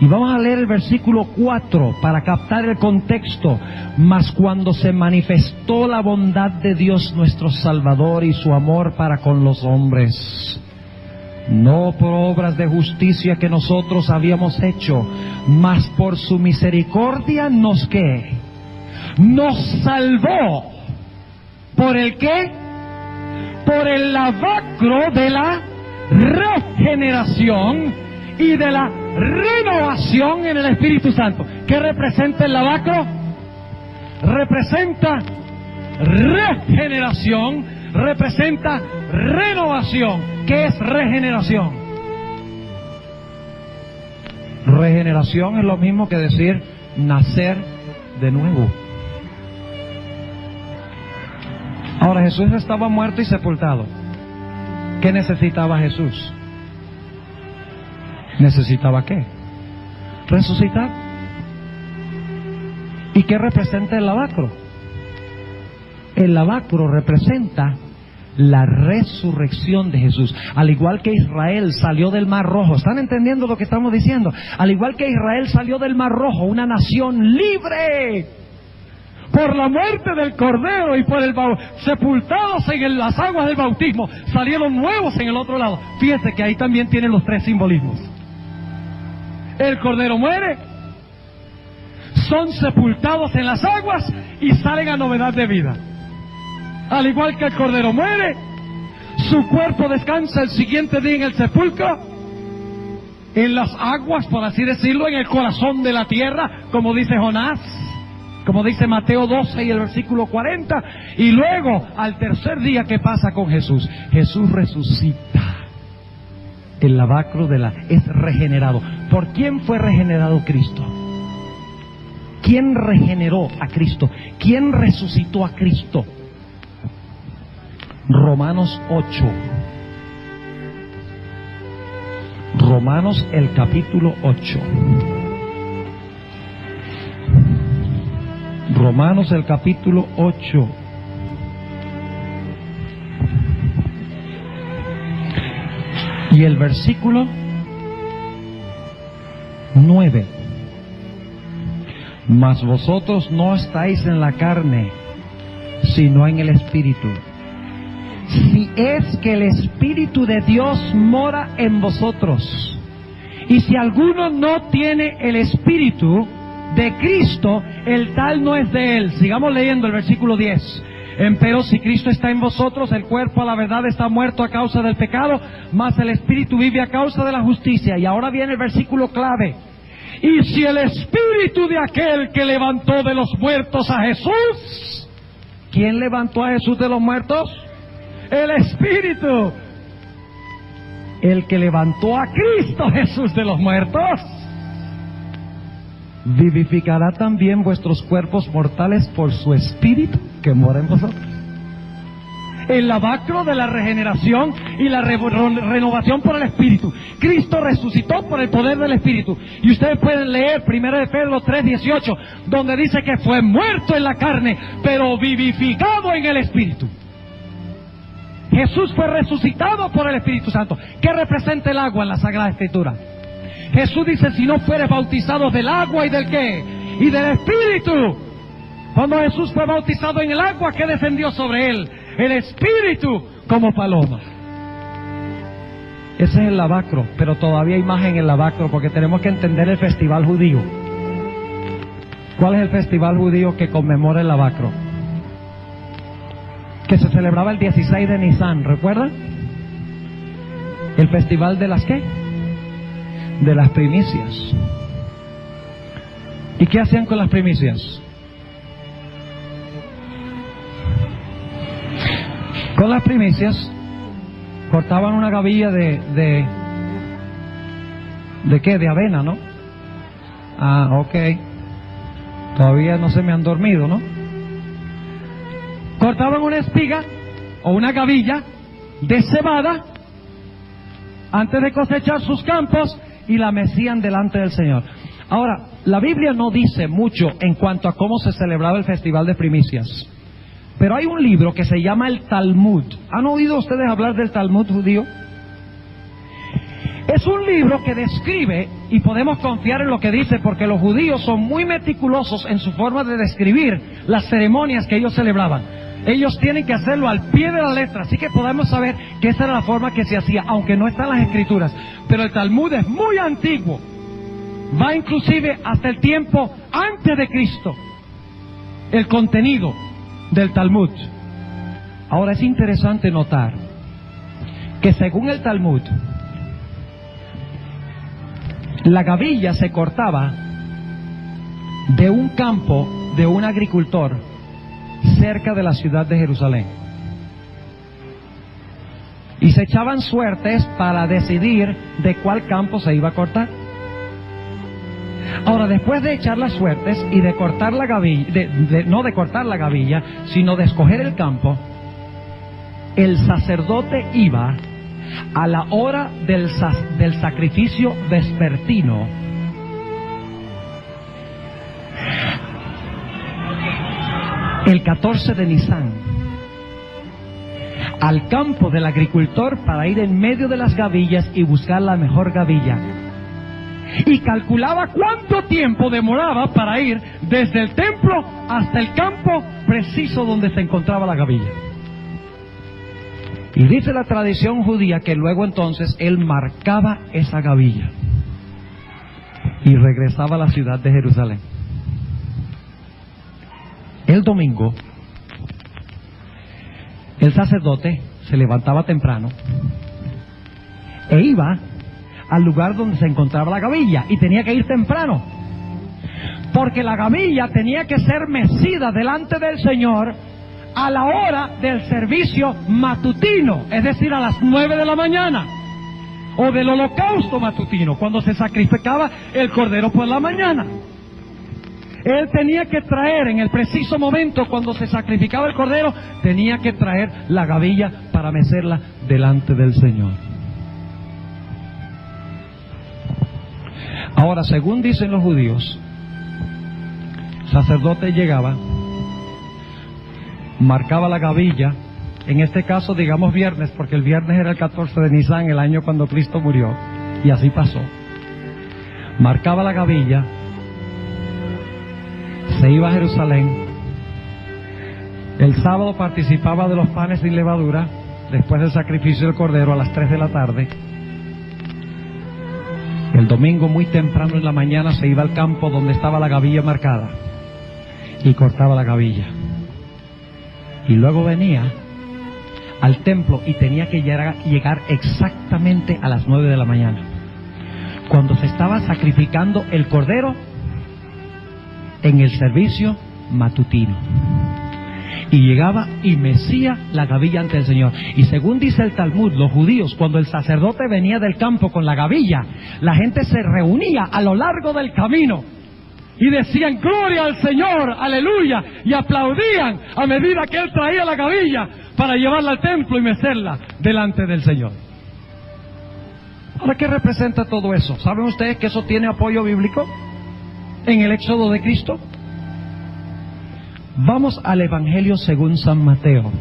Y vamos a leer el versículo 4 para captar el contexto. Mas cuando se manifestó la bondad de Dios nuestro Salvador y su amor para con los hombres, no por obras de justicia que nosotros habíamos hecho, mas por su misericordia nos ¿qué? Nos salvó. ¿Por el qué? Por el lavacro de la regeneración y de la renovación en el Espíritu Santo. ¿Qué representa el lavacro? Representa regeneración, representa renovación. ¿Qué es regeneración? Regeneración es lo mismo que decir nacer de nuevo. Ahora, Jesús estaba muerto y sepultado. ¿Qué necesitaba Jesús? ¿Necesitaba qué? Resucitar. ¿Y qué representa el lavacro? El lavacro representa la resurrección de Jesús. Al igual que Israel salió del Mar Rojo. ¿Están entendiendo lo que estamos diciendo? Al igual que Israel salió del Mar Rojo, una nación libre, Por la muerte del Cordero y por sepultados en las aguas del bautismo, salieron nuevos en el otro lado. Fíjense que ahí también tienen los tres simbolismos. El Cordero muere, son sepultados en las aguas y salen a novedad de vida. Al igual que el Cordero muere, su cuerpo descansa el siguiente día en el sepulcro, en las aguas, por así decirlo, en el corazón de la tierra, como dice Jonás, como dice Mateo 12 y el versículo 40, y luego al tercer día, ¿qué pasa con Jesús? Jesús resucita. El lavacro es regenerado. ¿Por quién fue regenerado Cristo? ¿Quién regeneró a Cristo? ¿Quién resucitó a Cristo? Romanos 8. Romanos el capítulo 8. Romanos el capítulo 8. Y el versículo 9. Mas vosotros no estáis en la carne, sino en el Espíritu. Si es que el Espíritu de Dios mora en vosotros. Y si alguno no tiene el Espíritu de Cristo, el tal no es de él. Sigamos leyendo el versículo 10. Empero si Cristo está en vosotros, el cuerpo a la verdad está muerto a causa del pecado, mas el Espíritu vive a causa de la justicia. Y ahora viene el versículo clave. Y si el Espíritu de aquel que levantó de los muertos a Jesús, ¿quién levantó a Jesús de los muertos? El Espíritu. El que levantó a Cristo Jesús de los muertos, vivificará también vuestros cuerpos mortales por su Espíritu que mora en vosotros. El lavacro de la regeneración y la renovación por el Espíritu. Cristo resucitó por el poder del Espíritu. Y ustedes pueden leer 1 de Pedro 3:18, donde dice que fue muerto en la carne, pero vivificado en el Espíritu. Jesús fue resucitado por el Espíritu Santo. ¿Qué representa el agua en la Sagrada Escritura? Jesús dice, si no fueres bautizados del agua y del ¿qué? Y del Espíritu. Cuando Jesús fue bautizado en el agua, ¿qué descendió sobre él? El Espíritu como paloma. Ese es el lavacro, pero todavía hay más en el lavacro, porque tenemos que entender el festival judío. ¿Cuál es el festival judío que conmemora el lavacro? Que se celebraba el 16 de Nisan, ¿recuerdan? El festival de las ¿qué? De las primicias. ¿Y qué hacían con las primicias? Con las primicias cortaban una gavilla ¿de qué? De avena, ¿no? Ah, ok. Todavía no se me han dormido, ¿no? Cortaban una espiga o una gavilla de cebada antes de cosechar sus campos y la mecían delante del Señor. Ahora, la Biblia no dice mucho en cuanto a cómo se celebraba el festival de primicias, pero hay un libro que se llama el Talmud. ¿Han oído ustedes hablar del Talmud judío? Es un libro que describe, y podemos confiar en lo que dice, porque los judíos son muy meticulosos en su forma de describir las ceremonias que ellos celebraban. Ellos tienen que hacerlo al pie de la letra, así que podemos saber que esa era la forma que se hacía, aunque no están las escrituras. Pero el Talmud es muy antiguo, va inclusive hasta el tiempo antes de Cristo, el contenido del Talmud. Ahora es interesante notar que según el Talmud, la gavilla se cortaba de un campo de un agricultor cerca de la ciudad de Jerusalén, y se echaban suertes para decidir de cuál campo se iba a cortar. Ahora, después de echar las suertes y de cortar la gavilla, no de cortar la gavilla, sino de escoger el campo, el sacerdote iba a la hora del sacrificio vespertino el 14 de Nisan al campo del agricultor para ir en medio de las gavillas y buscar la mejor gavilla. y calculaba cuánto tiempo demoraba para ir desde el templo hasta el campo preciso donde se encontraba la gavilla. Y dice la tradición judía que luego entonces él marcaba esa gavilla y regresaba a la ciudad de Jerusalén. El domingo, el sacerdote se levantaba temprano e iba al lugar donde se encontraba la gavilla, y tenía que ir temprano, porque la gavilla tenía que ser mecida delante del Señor a la hora del servicio matutino, es decir, a las 9 de la mañana, o del holocausto matutino, cuando se sacrificaba el cordero por la mañana. Él tenía que traer en el preciso momento cuando se sacrificaba el cordero, tenía que traer la gavilla para mecerla delante del Señor. Ahora, según dicen los judíos, el sacerdote llegaba, marcaba la gavilla, en este caso digamos viernes, porque el viernes era el 14 de Nisan, el año cuando Cristo murió, y así pasó. Marcaba la gavilla, se iba a Jerusalén, el sábado participaba de los panes sin levadura, después del sacrificio del cordero a las 3 de la tarde. El domingo muy temprano en la mañana se iba al campo donde estaba la gavilla marcada y cortaba la gavilla. Y luego venía al templo y tenía que llegar exactamente a las 9 de la mañana, cuando se estaba sacrificando el cordero en el servicio matutino. Y llegaba y mecía la gavilla ante el Señor. Y según dice el Talmud, los judíos, cuando el sacerdote venía del campo con la gavilla, la gente se reunía a lo largo del camino y decían gloria al Señor, aleluya, y aplaudían a medida que él traía la gavilla para llevarla al templo y mecerla delante del Señor. Ahora, ¿qué representa todo eso? ¿Saben ustedes que eso tiene apoyo bíblico en el éxodo de Cristo? Vamos al Evangelio según San Mateo.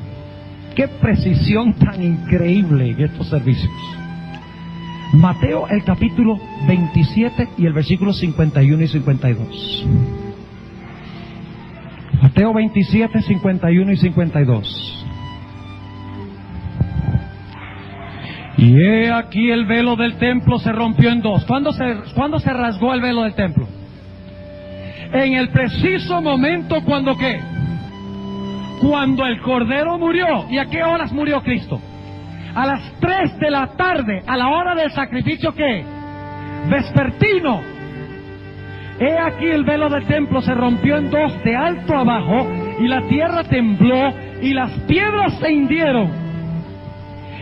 Qué precisión tan increíble en estos servicios. Mateo, el capítulo 27 y el versículo 51 y 52. Mateo 27, 51 y 52. Y he aquí el velo del templo se rompió en dos. ¿Cuándo se rasgó el velo del templo? En el preciso momento cuando ¿qué? Cuando el Cordero murió. ¿Y a qué horas murió Cristo? A las 3 de la tarde, a la hora del sacrificio ¿qué? Vespertino. He aquí el velo del templo se rompió en dos de alto a abajo, y la tierra tembló y las piedras se hundieron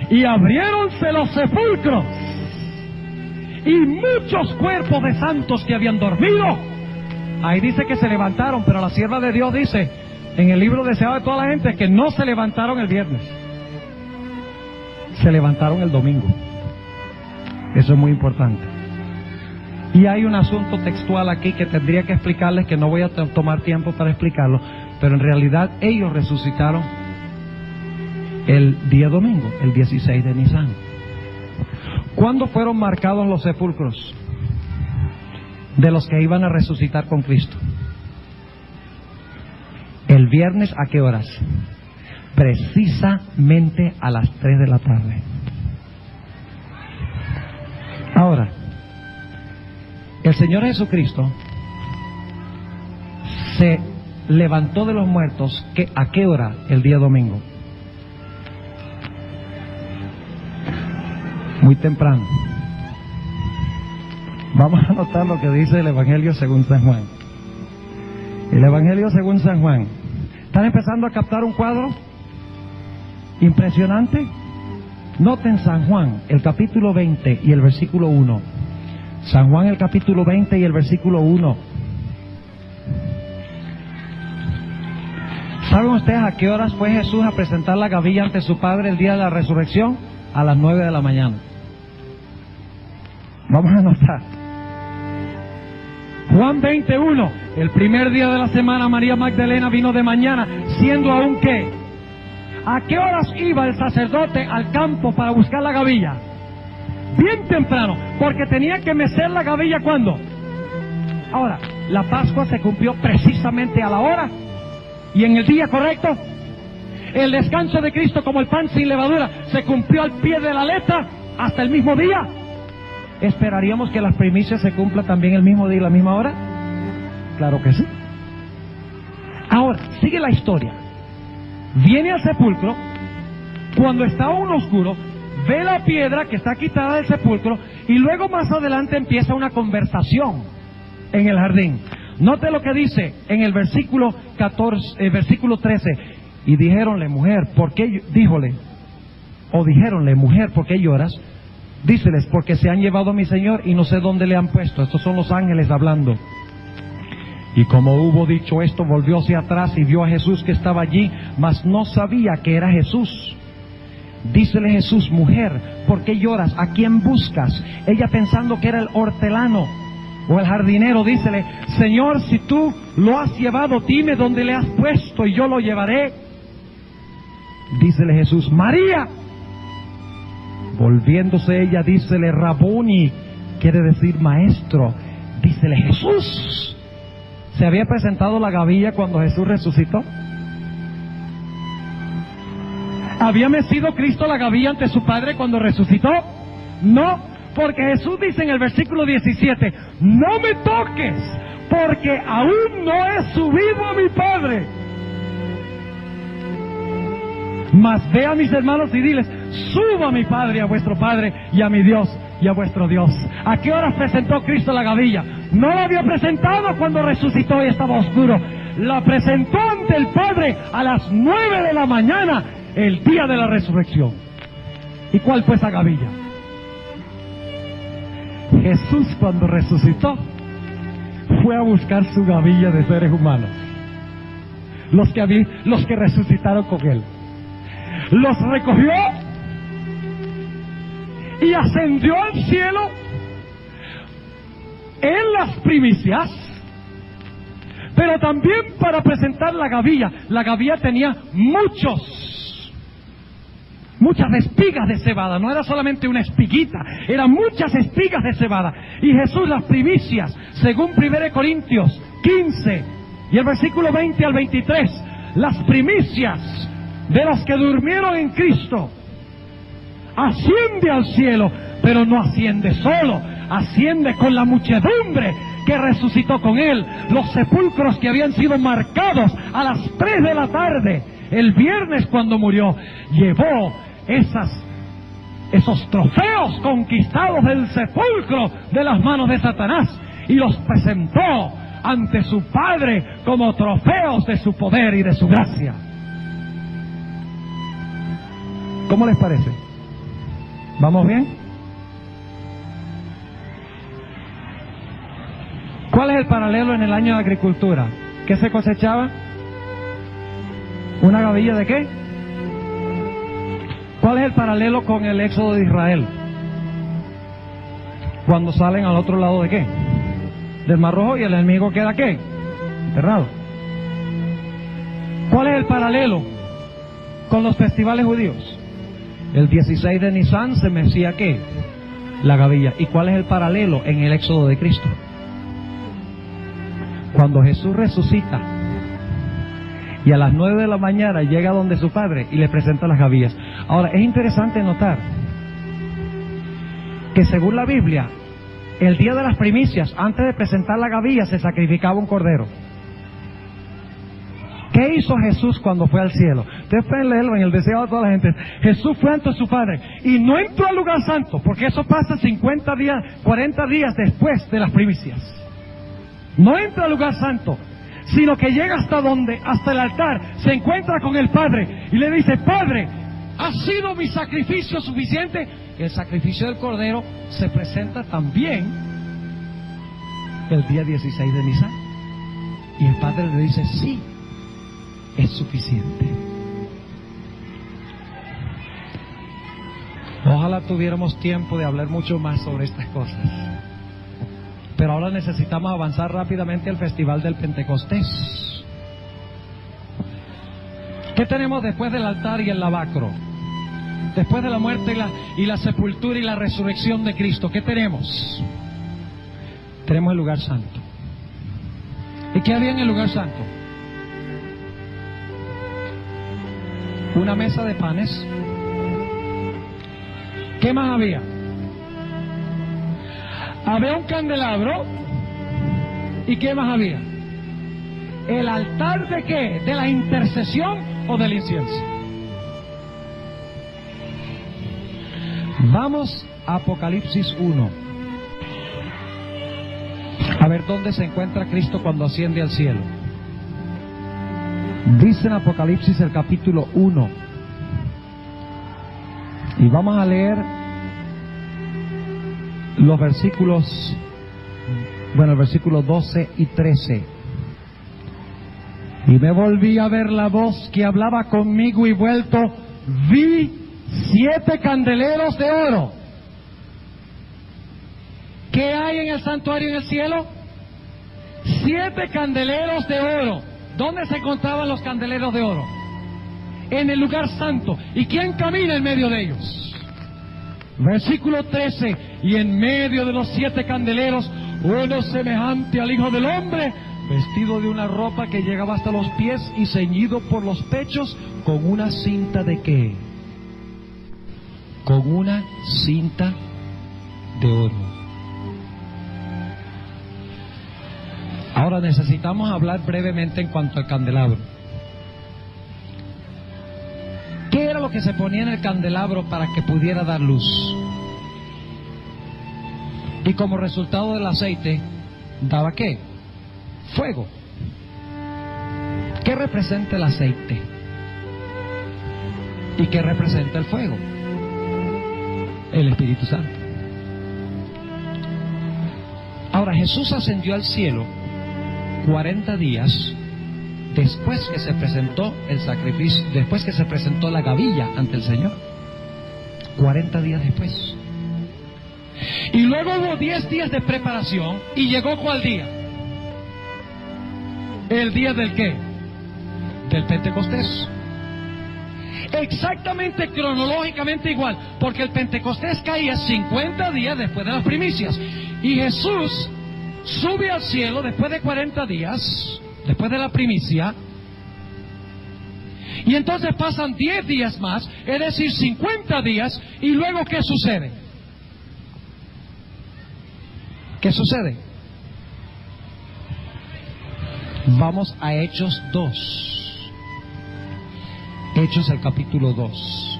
y abriéronse los sepulcros, y muchos cuerpos de santos que habían dormido. Ahí dice que se levantaron, pero la sierva de Dios dice en el libro deseado de toda la gente que no se levantaron el viernes, se levantaron el domingo. Eso es muy importante. Y hay un asunto textual aquí que tendría que explicarles, que no voy a tomar tiempo para explicarlo, pero en realidad ellos resucitaron el día domingo, el 16 de Nisan. ¿Cuándo fueron marcados los sepulcros de los que iban a resucitar con Cristo? El viernes, ¿a qué horas? Precisamente a las 3 de la tarde. Ahora, el Señor Jesucristo se levantó de los muertos, ¿a qué hora el día domingo? Muy temprano. Vamos a anotar lo que dice el Evangelio según San Juan. El Evangelio según San Juan. ¿Están empezando a captar un cuadro impresionante? Noten San Juan, el capítulo 20 y el versículo 1. San Juan, el capítulo 20 y el versículo 1. ¿Saben ustedes a qué horas fue Jesús a presentar la gavilla ante su Padre el día de la resurrección? A las 9 de la mañana. Vamos a anotar. Juan 21. El primer día de la semana María Magdalena vino de mañana, siendo aún ¿qué? ¿A qué horas iba el sacerdote al campo para buscar la gavilla? bien temprano, porque tenía que mecer la gavilla. ¿Cuándo? Ahora, la Pascua se cumplió precisamente a la hora y en el día correcto. El descanso de Cristo como el pan sin levadura se cumplió al pie de la letra hasta el mismo día. ¿Esperaríamos que las primicias se cumplan también el mismo día y la misma hora? Claro que sí. Ahora, sigue la historia. Viene al sepulcro, cuando está aún oscuro, ve la piedra que está quitada del sepulcro y luego más adelante empieza una conversación en el jardín. Note lo que dice en el versículo 14, versículo 13. Y dijéronle, mujer, ¿por qué? Dijéronle, mujer, ¿por qué lloras? Díceles, porque se han llevado a mi Señor y no sé dónde le han puesto. Estos son los ángeles hablando. Y como hubo dicho esto, volvió hacia atrás y vio a Jesús que estaba allí, mas no sabía que era Jesús. Dícele Jesús, mujer, ¿por qué lloras? ¿A quién buscas? Ella, pensando que era el hortelano o el jardinero, dícele, Señor, si tú lo has llevado, dime dónde le has puesto y yo lo llevaré. Dícele Jesús, María. Volviéndose ella, dícele, Rabuni, quiere decir maestro. Dícele Jesús. ¿Se había presentado la gavilla cuando Jesús resucitó? ¿Había mecido Cristo la gavilla ante su Padre cuando resucitó? No, porque Jesús dice en el versículo 17, no me toques, porque aún no he subido a mi Padre. Mas ve a mis hermanos y diles, subo a mi Padre y a vuestro Padre y a mi Dios y a vuestro Dios. ¿A qué hora presentó Cristo la gavilla? No la había presentado cuando resucitó y estaba oscuro. La presentó ante el Padre a las 9 de la mañana, el día de la resurrección. ¿Y cuál fue esa gavilla? Jesús, cuando resucitó, fue a buscar su gavilla de seres humanos, los que resucitaron con él. Los recogió y ascendió al cielo en las primicias, pero también para presentar la gavilla. La gavilla tenía muchas espigas de cebada, no era solamente una espiguita, eran muchas espigas de cebada. Y Jesús, las primicias, según 1 Corintios 15 y el versículo 20 al 23, las primicias de los que durmieron en Cristo, asciende al cielo, pero no asciende solo, asciende con la muchedumbre que resucitó con él. Los sepulcros que habían sido marcados a las 3 de la tarde, el viernes cuando murió, llevó esos trofeos conquistados del sepulcro de las manos de Satanás y los presentó ante su Padre como trofeos de su poder y de su gracia. ¿Cómo les parece? ¿Vamos bien? ¿Cuál es el paralelo en el año de agricultura? ¿Qué se cosechaba? ¿Una gavilla de qué? ¿Cuál es el paralelo con el éxodo de Israel? Cuando salen al otro lado de qué? Del Mar Rojo, y el enemigo queda ¿qué? Enterrado. ¿Cuál es el paralelo con los festivales judíos? El 16 de Nisan se mecía ¿qué? La gavilla. ¿Y cuál es el paralelo en el éxodo de Cristo? Cuando Jesús resucita y a las 9 de la mañana llega donde su Padre y le presenta las gavillas. Ahora, es interesante notar que según la Biblia, el día de las primicias, antes de presentar la gavilla, se sacrificaba un cordero. ¿Qué hizo Jesús cuando fue al cielo? Ustedes pueden leerlo en el deseo de toda la gente. Jesús fue ante su Padre y no entró al lugar santo, porque eso pasa 40 días después de las primicias. No entra al lugar santo, sino que llega hasta el altar, se encuentra con el Padre y le dice, Padre, ¿ha sido mi sacrificio suficiente? El sacrificio del cordero se presenta también el día 16 de Nisan. Y el Padre le dice, sí, es suficiente. Ojalá tuviéramos tiempo de hablar mucho más sobre estas cosas, pero ahora necesitamos avanzar rápidamente al Festival del Pentecostés. ¿Qué tenemos después del altar y el lavacro? Después de la muerte y la sepultura y la resurrección de Cristo, ¿qué tenemos? Tenemos el lugar santo. ¿Y qué había en el lugar santo? Una mesa de panes. ¿Qué más había? Había un candelabro. ¿Y qué más había? ¿El altar de qué? ¿De la intercesión o del incienso? Vamos a Apocalipsis 1. A ver dónde se encuentra Cristo cuando asciende al cielo. Dice en Apocalipsis el capítulo 1. Y vamos a leer los versículos, el versículo 12 y 13. Y me volví a ver la voz que hablaba conmigo y vuelto, vi 7 candeleros de oro. ¿Qué hay en el santuario en el cielo? 7 candeleros de oro. ¿Dónde se encontraban los candeleros de oro? En el lugar santo. ¿Y quién camina en medio de ellos? Versículo 13. Y en medio de los 7 candeleros, uno semejante al Hijo del Hombre, vestido de una ropa que llegaba hasta los pies y ceñido por los pechos con una cinta de ¿qué? Con una cinta de oro. Ahora necesitamos hablar brevemente en cuanto al candelabro. ¿Qué era lo que se ponía en el candelabro para que pudiera dar luz? Y como resultado del aceite, ¿daba qué? Fuego. ¿Qué representa el aceite? ¿Y qué representa el fuego? El Espíritu Santo. Ahora, Jesús ascendió al cielo 40 días después que se presentó el sacrificio, después que se presentó la gavilla ante el Señor. 40 días después. Y luego hubo 10 días de preparación. ¿Y llegó cuál día? ¿El día del qué? Del Pentecostés. Exactamente cronológicamente igual, porque el Pentecostés caía 50 días después de las primicias. Y Jesús sube al cielo después de 40 días, después de la primicia. Y entonces pasan 10 días más, es decir, 50 días. Y luego, ¿qué sucede? ¿Qué sucede? Vamos a Hechos 2. Hechos el capítulo 2.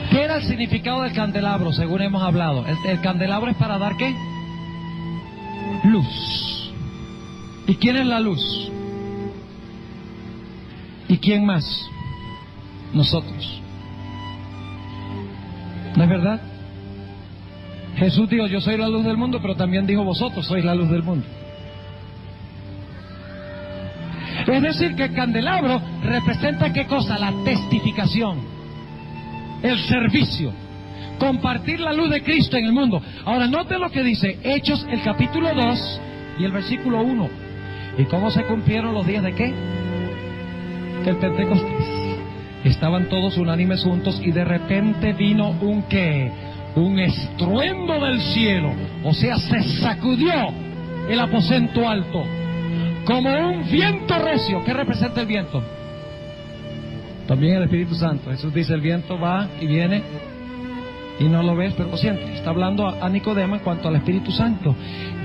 ¿Qué era el significado del candelabro, según hemos hablado? El candelabro es para dar ¿qué? Luz. ¿Y quién es la luz? ¿Y quién más? Nosotros. ¿No es verdad? Jesús dijo, yo soy la luz del mundo, pero también dijo, vosotros sois la luz del mundo. Es decir, que el candelabro representa ¿qué cosa? La testificación, el servicio, compartir la luz de Cristo en el mundo. Ahora, noten lo que dice Hechos, el capítulo 2 y el versículo 1. ¿Y cómo se cumplieron los días de qué? Del Pentecostés. Estaban todos unánimes juntos y de repente vino un ¿qué? Un estruendo del cielo. O sea, se sacudió el aposento alto como un viento recio. ¿Qué representa el viento? También el Espíritu Santo. Jesús dice, el viento va y viene y no lo ves, pero lo sientes. Está hablando a Nicodemo en cuanto al Espíritu Santo.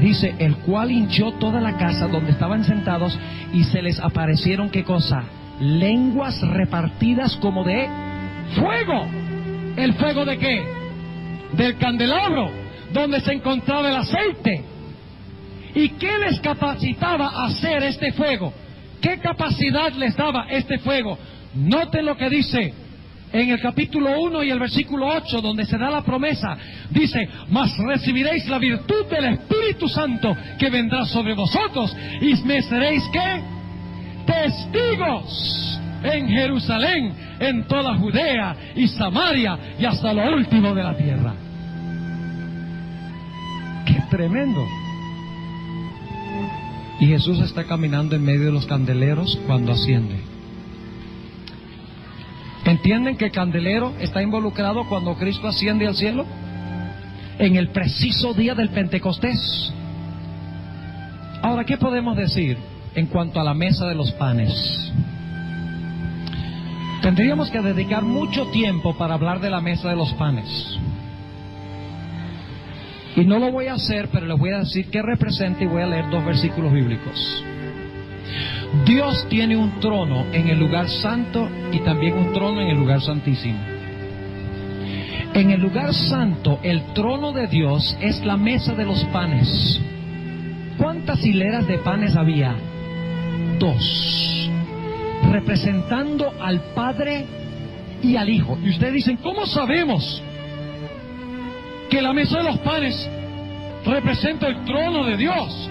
Dice, el cual hinchó toda la casa donde estaban sentados y se les aparecieron ¿qué cosa? Lenguas repartidas como de fuego. ¿El fuego de qué? Del candelabro, donde se encontraba el aceite. ¿Y qué les capacitaba a hacer este fuego? ¿Qué capacidad les daba este fuego? Noten lo que dice en el capítulo 1 y el versículo 8, donde se da la promesa. Dice, mas recibiréis la virtud del Espíritu Santo que vendrá sobre vosotros y me seréis ¿qué? Testigos en Jerusalén, en toda Judea y Samaria y hasta lo último de la tierra. ¡Qué tremendo! Y Jesús está caminando en medio de los candeleros cuando asciende. ¿Entienden que el candelero está involucrado cuando Cristo asciende al cielo? En el preciso día del Pentecostés. Ahora, ¿qué podemos decir en cuanto a la mesa de los panes? Tendríamos que dedicar mucho tiempo para hablar de la mesa de los panes. Y no lo voy a hacer, pero les voy a decir qué representa y voy a leer 2 versículos bíblicos. Dios tiene un trono en el lugar santo y también un trono en el lugar santísimo. En el lugar santo, el trono de Dios es la mesa de los panes. ¿Cuántas hileras de panes había? 2. Representando al Padre y al Hijo. Y ustedes dicen, ¿cómo sabemos que la mesa de los panes representa el trono de Dios?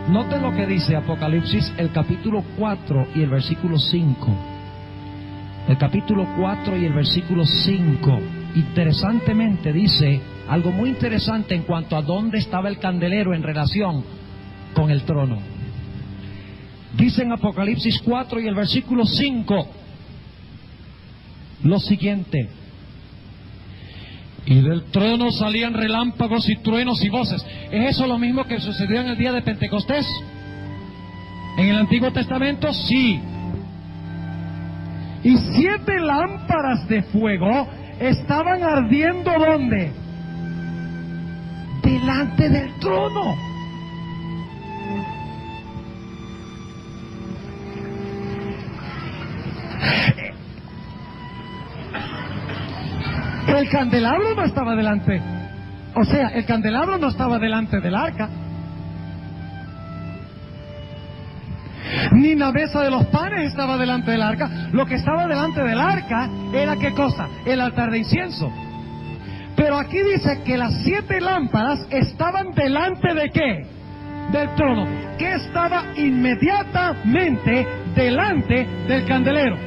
Noten lo que dice Apocalipsis, el capítulo 4 y el versículo 5. El capítulo 4 y el versículo 5. Interesantemente dice algo muy interesante en cuanto a dónde estaba el candelero en relación con el trono. Dice en Apocalipsis 4 y el versículo 5 lo siguiente: y del trono salían relámpagos y truenos y voces. ¿Es eso lo mismo que sucedió en el día de Pentecostés? ¿En el Antiguo Testamento? Sí. Y 7 lámparas de fuego estaban ardiendo, ¿dónde? Delante del trono. El candelabro no estaba delante. O sea, el candelabro no estaba delante del arca. Ni la mesa de los panes estaba delante del arca. Lo que estaba delante del arca era, ¿qué cosa? El altar de incienso. Pero aquí dice que las 7 lámparas estaban delante de ¿qué? Del trono. Que estaba inmediatamente delante del candelero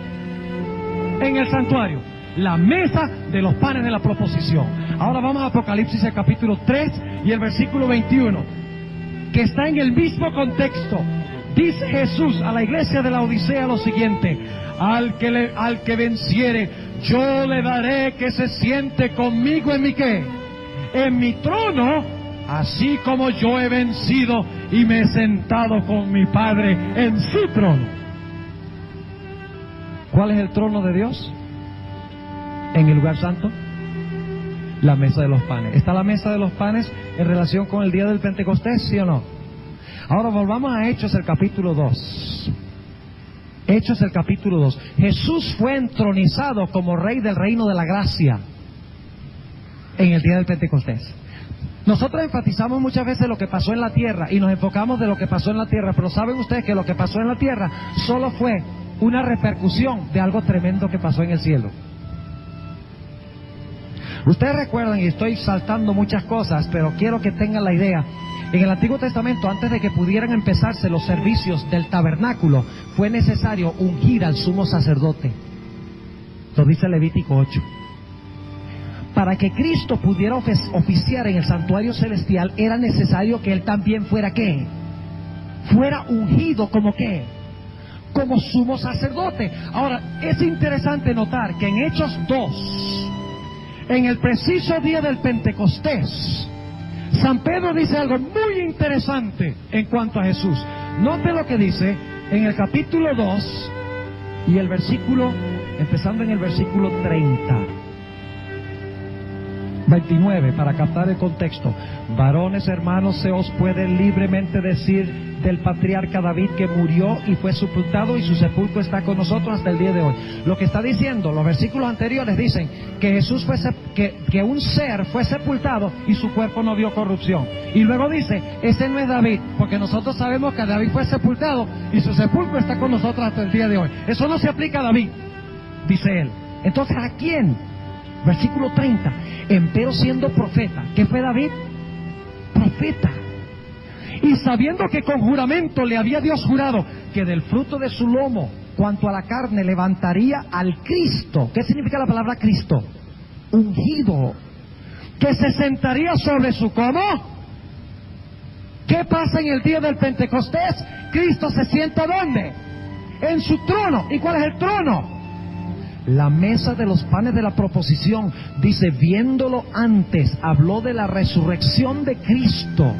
en el santuario. La mesa de los panes de la proposición. Ahora vamos a Apocalipsis, el capítulo 3 y el versículo 21, que está en el mismo contexto. Dice Jesús a la iglesia de la Odisea lo siguiente: al que venciere, yo le daré que se siente conmigo en mi ¿qué? En mi trono, así como yo he vencido y me he sentado con mi Padre en su trono. ¿Cuál es el trono de Dios? En el lugar santo, la mesa de los panes. ¿Está la mesa de los panes en relación con el día del Pentecostés, sí o no? Ahora volvamos a Hechos, el capítulo 2. Hechos, el capítulo 2. Jesús fue entronizado como Rey del reino de la gracia en el día del Pentecostés. Nosotros enfatizamos muchas veces lo que pasó en la tierra y nos enfocamos de lo que pasó en la tierra, pero ¿saben ustedes que lo que pasó en la tierra solo fue una repercusión de algo tremendo que pasó en el cielo? Ustedes recuerdan, y estoy saltando muchas cosas, pero quiero que tengan la idea. En el Antiguo Testamento, antes de que pudieran empezarse los servicios del tabernáculo, fue necesario ungir al sumo sacerdote. Lo dice Levítico 8. Para que Cristo pudiera oficiar en el santuario celestial, era necesario que Él también fuera ¿qué? Fuera ungido como ¿qué? Como sumo sacerdote. Ahora, es interesante notar que en Hechos 2, en el preciso día del Pentecostés, San Pedro dice algo muy interesante en cuanto a Jesús. Note lo que dice en el capítulo 2 y el versículo, empezando en el versículo 29, para captar el contexto. Varones, hermanos, se os puede libremente decir del patriarca David, que murió y fue sepultado, y su sepulcro está con nosotros hasta el día de hoy. Lo que está diciendo, los versículos anteriores dicen que Jesús que un ser fue sepultado y su cuerpo no vio corrupción. Y luego dice, ese no es David, porque nosotros sabemos que David fue sepultado y su sepulcro está con nosotros hasta el día de hoy. Eso no se aplica a David, dice él. Entonces, ¿a quién? Versículo 30. Empero siendo profeta, ¿qué fue David? Profeta. Y sabiendo que con juramento le había Dios jurado que del fruto de su lomo, cuanto a la carne, levantaría al Cristo. ¿Qué significa la palabra Cristo? Ungido. Que se sentaría sobre su ¿cómo? ¿Qué pasa en el día del Pentecostés? Cristo se sienta ¿dónde? En su trono. ¿Y cuál es el trono? La mesa de los panes de la proposición. Dice, viéndolo antes, habló de la resurrección de Cristo,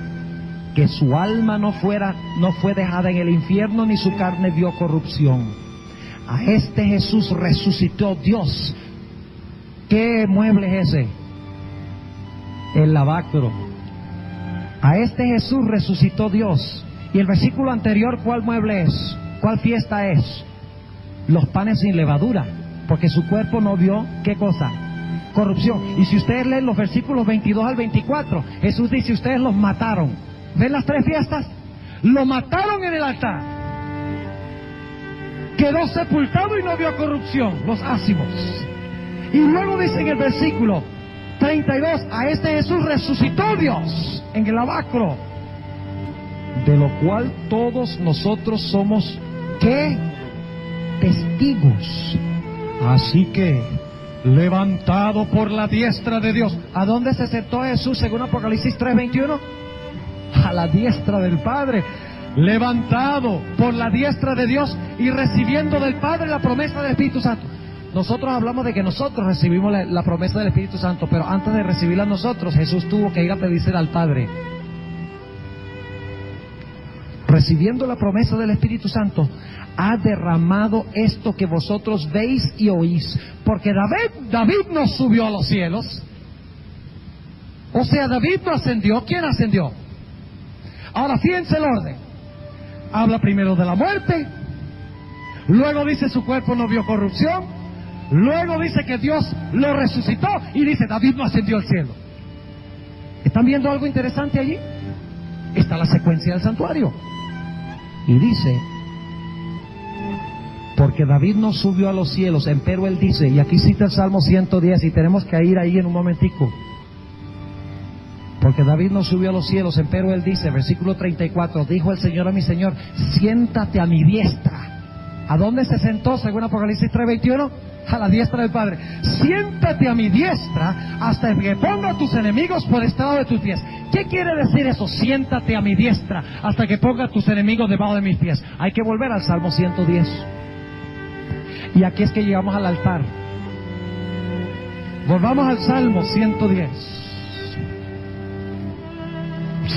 que su alma no fue dejada en el infierno, ni su carne vio corrupción. A este Jesús resucitó Dios. ¿Qué mueble es ese? El lavacro. A este Jesús resucitó Dios. Y el versículo anterior, ¿cuál mueble es? ¿Cuál fiesta es? Los panes sin levadura, porque su cuerpo no vio, ¿qué cosa? Corrupción. Y si ustedes leen los versículos 22 al 24, Jesús dice, ustedes los mataron. ¿Ven las tres fiestas? Lo mataron en el altar. Quedó sepultado y no vio corrupción, los ácimos. Y luego dice en el versículo 32, a este Jesús resucitó Dios en el lavacro, de lo cual todos nosotros somos, ¿qué? Testigos. Así que, levantado por la diestra de Dios. ¿A dónde se sentó Jesús según Apocalipsis 3:21? A la diestra del Padre. Levantado por la diestra de Dios y recibiendo del Padre la promesa del Espíritu Santo. Nosotros hablamos de que nosotros recibimos la promesa del Espíritu Santo, pero antes de recibirla nosotros, Jesús tuvo que ir a pedírsela al Padre. Recibiendo la promesa del Espíritu Santo, ha derramado esto que vosotros veis y oís. Porque David no subió a los cielos. O sea, David no ascendió. ¿Quién ascendió? Ahora fíjense el orden. Habla primero de la muerte, luego dice su cuerpo no vio corrupción, luego dice que Dios lo resucitó y dice David no ascendió al cielo. ¿Están viendo algo interesante allí? Está la secuencia del santuario. Y dice, porque David no subió a los cielos, empero él dice, y aquí cita el Salmo 110, y tenemos que ir ahí en un momentico. Porque David no subió a los cielos, empero él dice, versículo 34, dijo el Señor a mi Señor, siéntate a mi diestra. ¿A dónde se sentó según Apocalipsis 3:21? A la diestra del Padre. Siéntate a mi diestra hasta que ponga a tus enemigos por estrado de tus pies. ¿Qué quiere decir eso? Siéntate a mi diestra hasta que ponga a tus enemigos debajo de mis pies. Hay que volver al Salmo 110. Y aquí es que llegamos al altar. Volvamos al Salmo 110.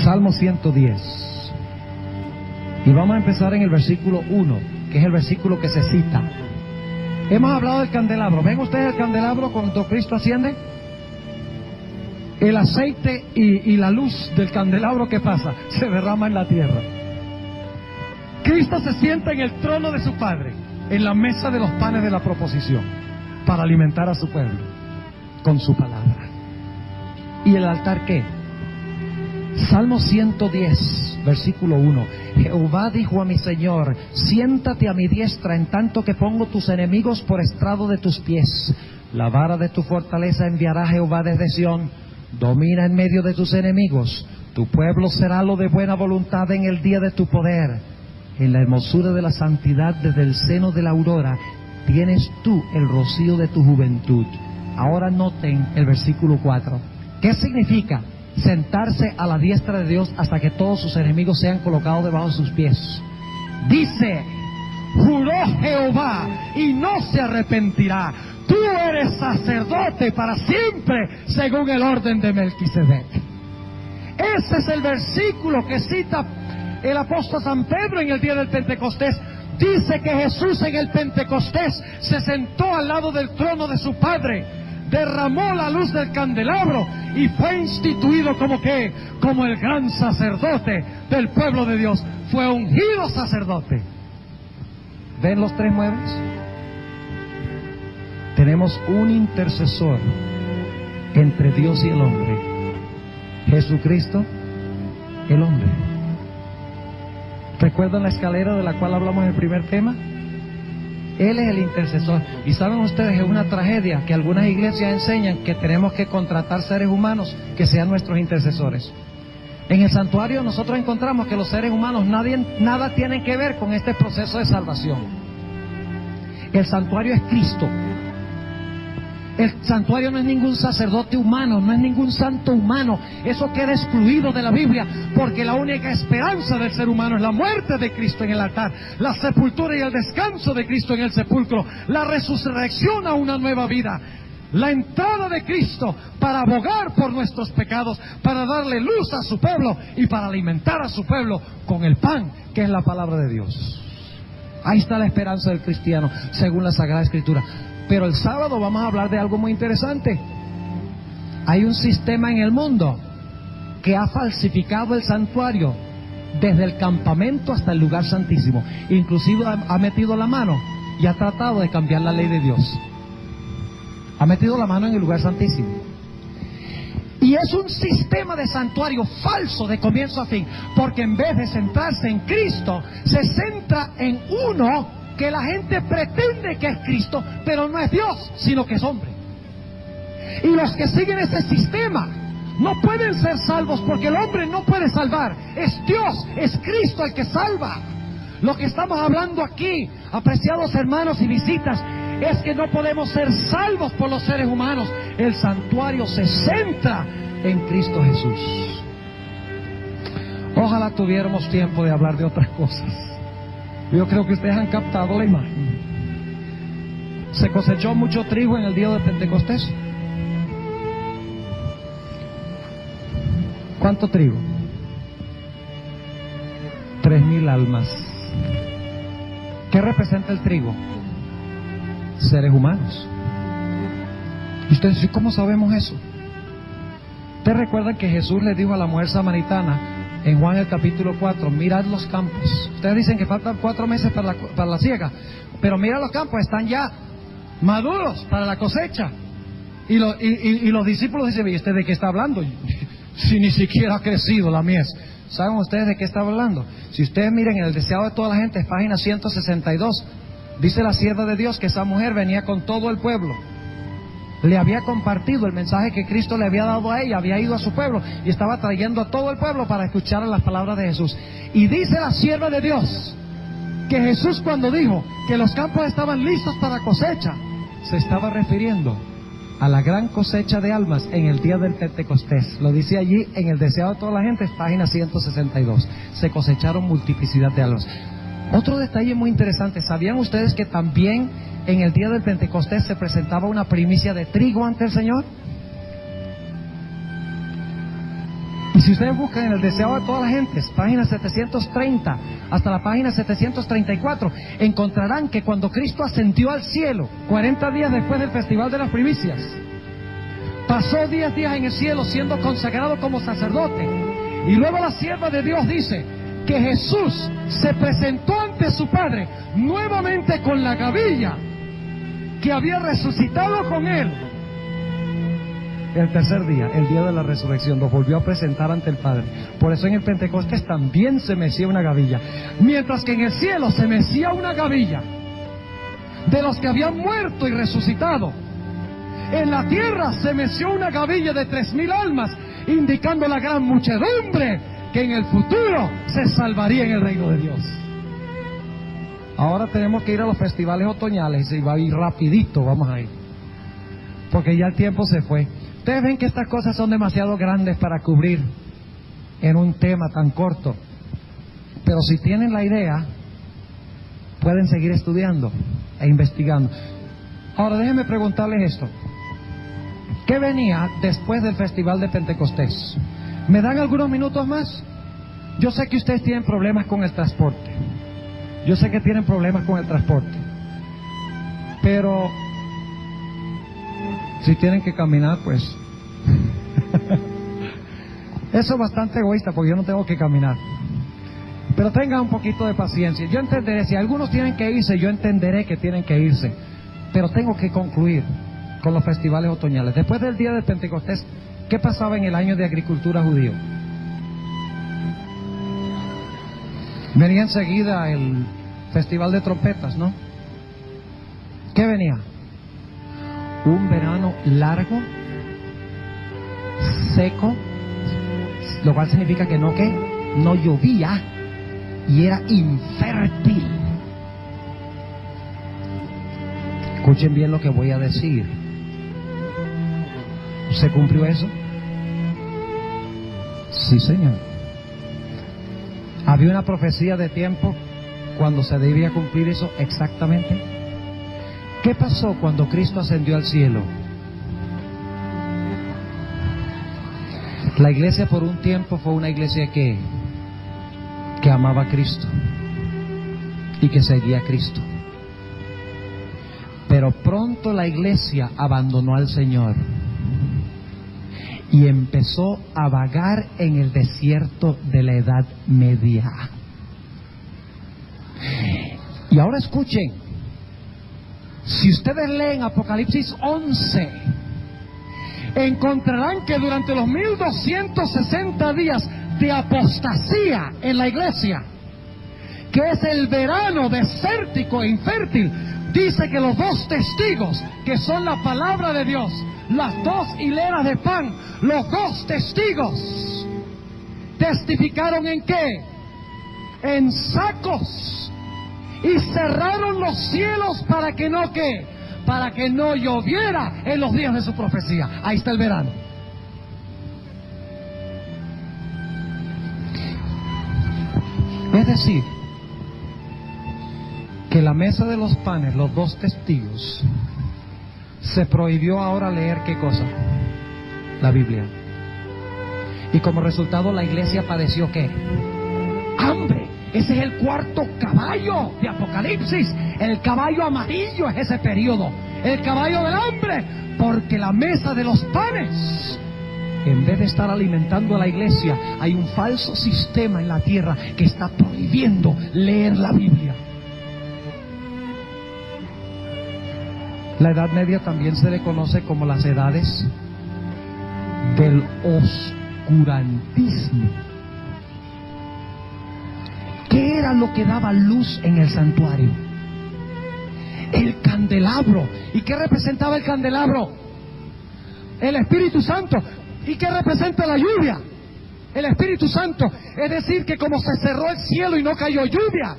Salmo 110. Y vamos a empezar en el versículo 1, que es el versículo que se cita. Hemos hablado del candelabro. ¿Ven ustedes el candelabro cuando Cristo asciende? El aceite y la luz del candelabro, ¿qué pasa? Se derrama en la tierra. Cristo se sienta en el trono de su Padre, en la mesa de los panes de la proposición, para alimentar a su pueblo con su palabra. ¿Y el altar qué? Salmo 110, versículo 1. Jehová dijo a mi Señor, siéntate a mi diestra en tanto que pongo tus enemigos por estrado de tus pies. La vara de tu fortaleza enviará Jehová desde Sión. Domina en medio de tus enemigos. Tu pueblo será lo de buena voluntad en el día de tu poder. En la hermosura de la santidad desde el seno de la aurora tienes tú el rocío de tu juventud. Ahora noten el versículo 4. ¿Qué significa? Sentarse a la diestra de Dios hasta que todos sus enemigos sean colocados debajo de sus pies. Dice, juró Jehová y no se arrepentirá. Tú eres sacerdote para siempre, según el orden de Melquisedec. Ese es el versículo que cita el apóstol San Pedro en el día del Pentecostés. Dice que Jesús en el Pentecostés se sentó al lado del trono de su Padre, derramó la luz del candelabro y fue instituido como que, como el gran sacerdote del pueblo de Dios. Fue ungido sacerdote. ¿Ven los tres muebles? Tenemos un intercesor entre Dios y el hombre. Jesucristo, el hombre. ¿Recuerdan la escalera de la cual hablamos en el primer tema? Él es el intercesor. Y saben ustedes, es una tragedia que algunas iglesias enseñan que tenemos que contratar seres humanos que sean nuestros intercesores. En el santuario nosotros encontramos que los seres humanos nada tienen que ver con este proceso de salvación. El santuario es Cristo. El santuario no es ningún sacerdote humano, no es ningún santo humano. Eso queda excluido de la Biblia, porque la única esperanza del ser humano es la muerte de Cristo en el altar, la sepultura y el descanso de Cristo en el sepulcro, la resurrección a una nueva vida, la entrada de Cristo para abogar por nuestros pecados, para darle luz a su pueblo y para alimentar a su pueblo con el pan que es la palabra de Dios. Ahí está la esperanza del cristiano, según la Sagrada Escritura. Pero el sábado vamos a hablar de algo muy interesante. Hay un sistema en el mundo que ha falsificado el santuario desde el campamento hasta el lugar santísimo. Inclusive ha metido la mano y ha tratado de cambiar la ley de Dios. Ha metido la mano en el lugar santísimo. Y es un sistema de santuario falso de comienzo a fin, porque en vez de centrarse en Cristo, se centra en uno que la gente pretende que es Cristo, pero no es Dios, sino que es hombre. Y los que siguen ese sistema no pueden ser salvos, porque el hombre no puede salvar. Es Dios, es Cristo el que salva. Lo que estamos hablando aquí, apreciados hermanos y visitas, es que no podemos ser salvos por los seres humanos. El santuario se centra en Cristo Jesús. Ojalá tuviéramos tiempo de hablar de otras cosas. Yo creo que ustedes han captado la imagen. Se cosechó mucho trigo en el día de Pentecostés. ¿Cuánto trigo? 3,000 almas. ¿Qué representa el trigo? Seres humanos. Y ustedes dicen, ¿cómo sabemos eso? Ustedes recuerdan que Jesús le dijo a la mujer samaritana en Juan el capítulo 4, mirad los campos. Ustedes dicen que faltan 4 meses para la siega, pero mira los campos, están ya maduros para la cosecha. Y los discípulos dicen, ¿y usted de qué está hablando? Si ni siquiera ha crecido la mies. ¿Saben ustedes de qué está hablando? Si ustedes miren en el deseado de toda la gente, es página 162. Dice la sierva de Dios que esa mujer venía con todo el pueblo. Le había compartido el mensaje que Cristo le había dado a ella, había ido a su pueblo y estaba trayendo a todo el pueblo para escuchar las palabras de Jesús. Y dice la sierva de Dios que Jesús, cuando dijo que los campos estaban listos para cosecha, se estaba refiriendo a la gran cosecha de almas en el día del Pentecostés. Lo dice allí en el deseado de toda la gente, página 162. Se cosecharon multiplicidad de almas. Otro detalle muy interesante, ¿sabían ustedes que también en el día del Pentecostés se presentaba una primicia de trigo ante el Señor? Y si ustedes buscan en el deseado de toda la gente, página 730 hasta la página 734, encontrarán que cuando Cristo ascendió al cielo, 40 días después del Festival de las Primicias, pasó 10 días en el cielo siendo consagrado como sacerdote. Y luego la sierva de Dios dice que Jesús se presentó ante su Padre nuevamente con la gavilla que había resucitado con él. El tercer día, el día de la resurrección, lo volvió a presentar ante el Padre. Por eso en el Pentecostés también se mecía una gavilla, mientras que en el cielo se mecía una gavilla de los que habían muerto y resucitado. En la tierra se meció una gavilla de 3,000 almas, indicando la gran muchedumbre que en el futuro se salvaría en el reino de Dios. Ahora tenemos que ir a los festivales otoñales y va a ir rapidito, vamos a ir, porque ya el tiempo se fue. Ustedes ven que estas cosas son demasiado grandes para cubrir en un tema tan corto, pero si tienen la idea, pueden seguir estudiando e investigando. Ahora déjenme preguntarles esto: ¿qué venía después del Festival de Pentecostés? ¿Me dan algunos minutos más? Yo sé que ustedes tienen problemas con el transporte. Yo sé que tienen problemas con el transporte. Pero si tienen que caminar, pues eso es bastante egoísta, porque yo no tengo que caminar. Pero tengan un poquito de paciencia. Yo entenderé, si algunos tienen que irse, yo entenderé que tienen que irse. Pero tengo que concluir con los festivales otoñales. Después del día del Pentecostés, ¿qué pasaba en el año de agricultura judío? Venía enseguida el festival de trompetas, ¿no? ¿Qué venía? Un verano largo, seco, lo cual significa que no llovía y era infértil. Escuchen bien lo que voy a decir. ¿Se cumplió eso? Sí, Señor. ¿Había una profecía de tiempo cuando se debía cumplir eso exactamente? ¿Qué pasó cuando Cristo ascendió al cielo? La iglesia por un tiempo fue una iglesia que amaba a Cristo y que seguía a Cristo. Pero pronto la iglesia abandonó al Señor y empezó a vagar en el desierto de la Edad Media. Y ahora escuchen, si ustedes leen Apocalipsis 11, encontrarán que durante los 1260 días de apostasía en la iglesia, que es el verano desértico e infértil, dice que los dos testigos, que son la palabra de Dios, las dos hileras de pan, los dos testigos, testificaron ¿en qué? En sacos, y cerraron los cielos para que no ¿qué? Para que no lloviera en los días de su profecía. Ahí está el verano. Es decir, que la mesa de los panes, los dos testigos, se prohibió ahora leer ¿qué cosa? La Biblia. Y como resultado la iglesia padeció ¿qué? Hambre. Ese es el cuarto caballo de Apocalipsis. El caballo amarillo es ese periodo. El caballo del hambre. Porque la mesa de los panes, en vez de estar alimentando a la iglesia, hay un falso sistema en la tierra que está prohibiendo leer la Biblia. La Edad Media también se le conoce como las edades del oscurantismo. ¿Qué era lo que daba luz en el santuario? El candelabro. ¿Y qué representaba el candelabro? El Espíritu Santo. ¿Y qué representa la lluvia? El Espíritu Santo. Es decir, que como se cerró el cielo y no cayó lluvia,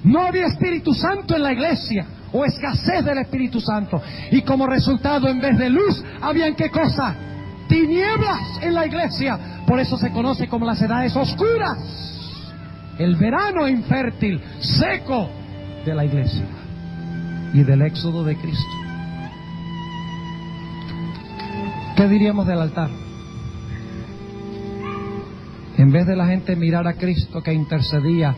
no había Espíritu Santo en la iglesia, o escasez del Espíritu Santo. Y como resultado, en vez de luz, habían ¿qué cosa? Tinieblas en la iglesia. Por eso se conoce como las edades oscuras. El verano infértil, seco de la iglesia y del éxodo de Cristo. ¿Qué diríamos del altar? En vez de la gente mirar a Cristo que intercedía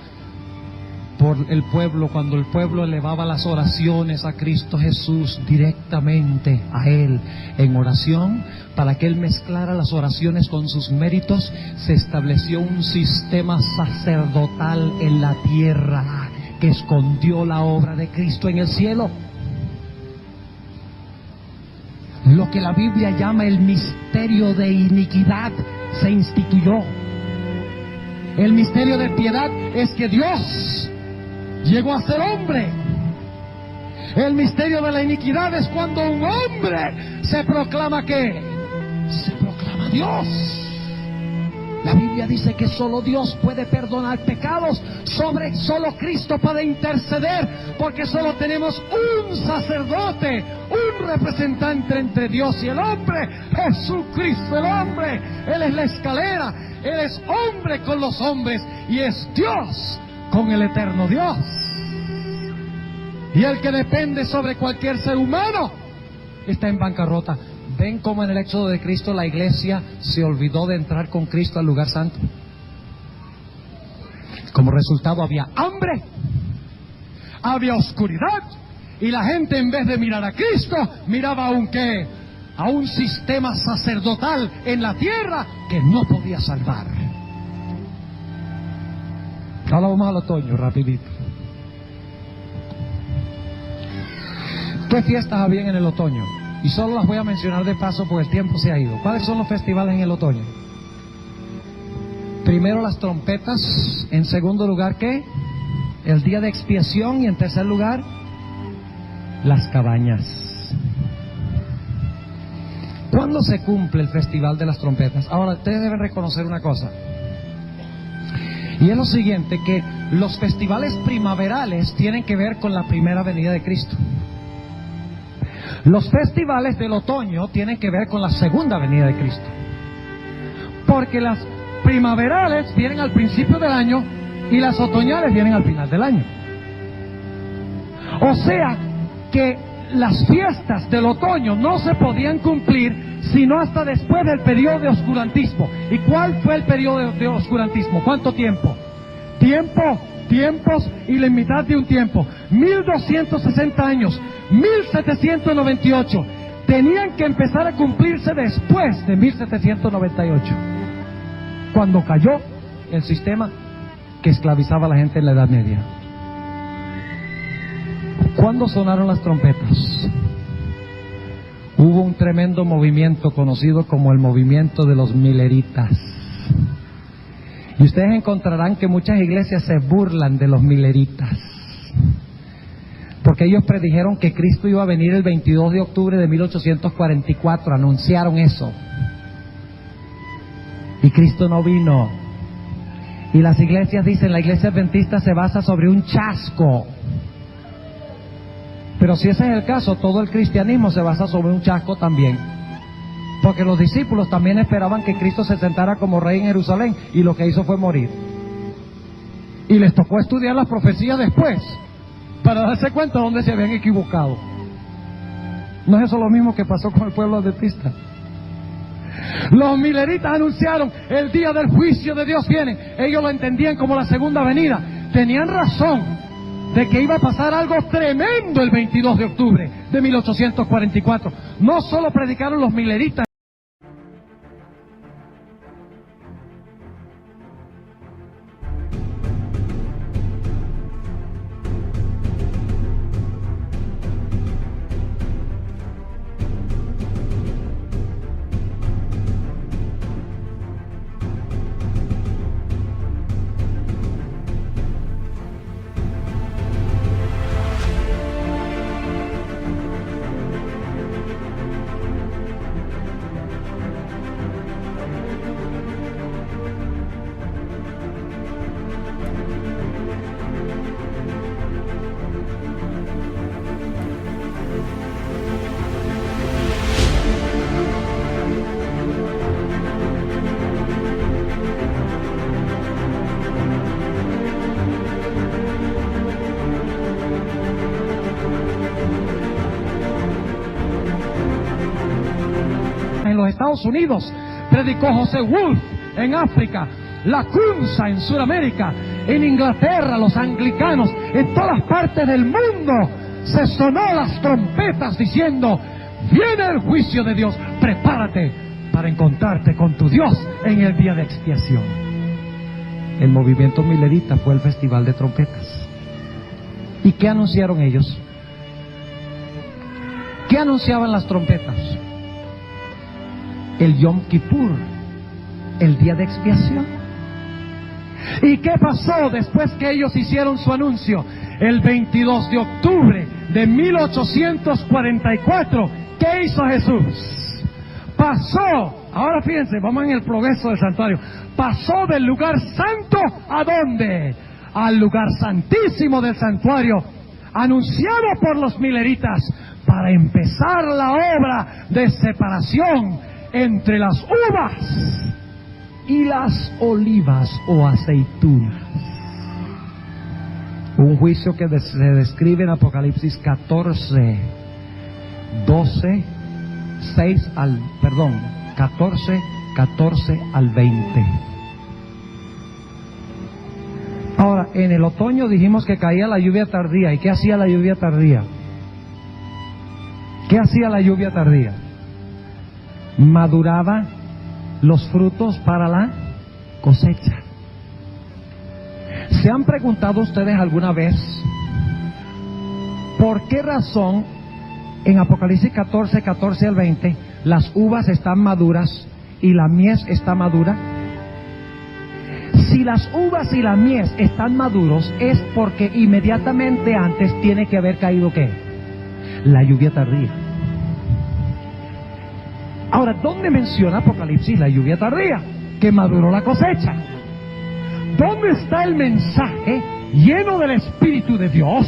por el pueblo, cuando el pueblo elevaba las oraciones a Cristo Jesús directamente a Él en oración, para que Él mezclara las oraciones con sus méritos, se estableció un sistema sacerdotal en la tierra que escondió la obra de Cristo en el cielo. Lo que la Biblia llama el misterio de iniquidad se instituyó. El misterio de piedad es que Dios llegó a ser hombre. El misterio de la iniquidad es cuando un hombre se proclama ¿qué? Se proclama Dios. La Biblia dice que solo Dios puede perdonar pecados, solo Cristo puede interceder, porque solo tenemos un sacerdote, un representante entre Dios y el hombre, Jesucristo el hombre. Él es la escalera, Él es hombre con los hombres y es Dios con el eterno Dios. Y el que depende sobre cualquier ser humano está en bancarrota. ¿Ven cómo en el éxodo de Cristo la iglesia se olvidó de entrar con Cristo al lugar santo? Como resultado había hambre, había oscuridad, y la gente en vez de mirar a Cristo, miraba a un sistema sacerdotal en la tierra que no podía salvar. Ahora vamos al otoño, rapidito. ¿Qué fiestas había en el otoño? Y solo las voy a mencionar de paso porque el tiempo se ha ido. ¿Cuáles son los festivales en el otoño? Primero las trompetas. En segundo lugar, ¿qué? El día de expiación. Y en tercer lugar, las cabañas. ¿Cuándo se cumple el festival de las trompetas? Ahora, ustedes deben reconocer una cosa. Y es lo siguiente, que los festivales primaverales tienen que ver con la primera venida de Cristo. Los festivales del otoño tienen que ver con la segunda venida de Cristo, porque las primaverales vienen al principio del año y las otoñales vienen al final del año. O sea que las fiestas del otoño no se podían cumplir sino hasta después del periodo de oscurantismo. ¿Y cuál fue el periodo de oscurantismo? ¿Cuánto tiempo? Tiempos y la mitad de un tiempo. 1260 años, 1798. Tenían que empezar a cumplirse después de 1798, cuando cayó el sistema que esclavizaba a la gente en la Edad Media. ¿Cuándo sonaron las trompetas? Hubo un tremendo movimiento conocido como el movimiento de los mileritas. Y ustedes encontrarán que muchas iglesias se burlan de los mileritas, porque ellos predijeron que Cristo iba a venir el 22 de octubre de 1844, anunciaron eso. Y Cristo no vino. Y las iglesias dicen, la iglesia adventista se basa sobre un chasco. Pero si ese es el caso, todo el cristianismo se basa sobre un chasco también. Porque los discípulos también esperaban que Cristo se sentara como rey en Jerusalén, y lo que hizo fue morir. Y les tocó estudiar las profecías después, para darse cuenta de dónde se habían equivocado. ¿No es eso lo mismo que pasó con el pueblo adventista? Los mileritas anunciaron, el día del juicio de Dios viene. Ellos lo entendían como la segunda venida. Tenían razón de que iba a pasar algo tremendo el 22 de octubre de 1844. No solo predicaron los mileritas. En los Estados Unidos predicó José Wolf, en África, la Kunza en Sudamérica, en Inglaterra los anglicanos, en todas partes del mundo se sonó las trompetas diciendo, viene el juicio de Dios, prepárate para encontrarte con tu Dios en el día de expiación. El movimiento milerita fue el festival de trompetas. ¿Y qué anunciaron ellos? ¿Qué anunciaban las trompetas? El Yom Kippur, el día de expiación. ¿Y qué pasó después que ellos hicieron su anuncio? El 22 de octubre de 1844, ¿qué hizo Jesús? Pasó, ahora fíjense, vamos en el progreso del santuario, pasó del lugar santo, ¿a dónde? Al lugar santísimo del santuario, anunciado por los mileritas, para empezar la obra de separación entre las uvas y las olivas o aceitunas. Un juicio que se describe en Apocalipsis 14, 14 al 20. Ahora, en el otoño dijimos que caía la lluvia tardía. ¿Y qué hacía la lluvia tardía? ¿Qué hacía la lluvia tardía? Maduraba los frutos para la cosecha. ¿Se han preguntado ustedes alguna vez por qué razón en Apocalipsis 14 al 20 las uvas están maduras y la mies está madura? Si las uvas y la mies están maduros es porque inmediatamente antes tiene que haber caído ¿qué? La lluvia tardía. Ahora, ¿dónde menciona Apocalipsis la lluvia tardía? Que maduró la cosecha. ¿Dónde está el mensaje lleno del Espíritu de Dios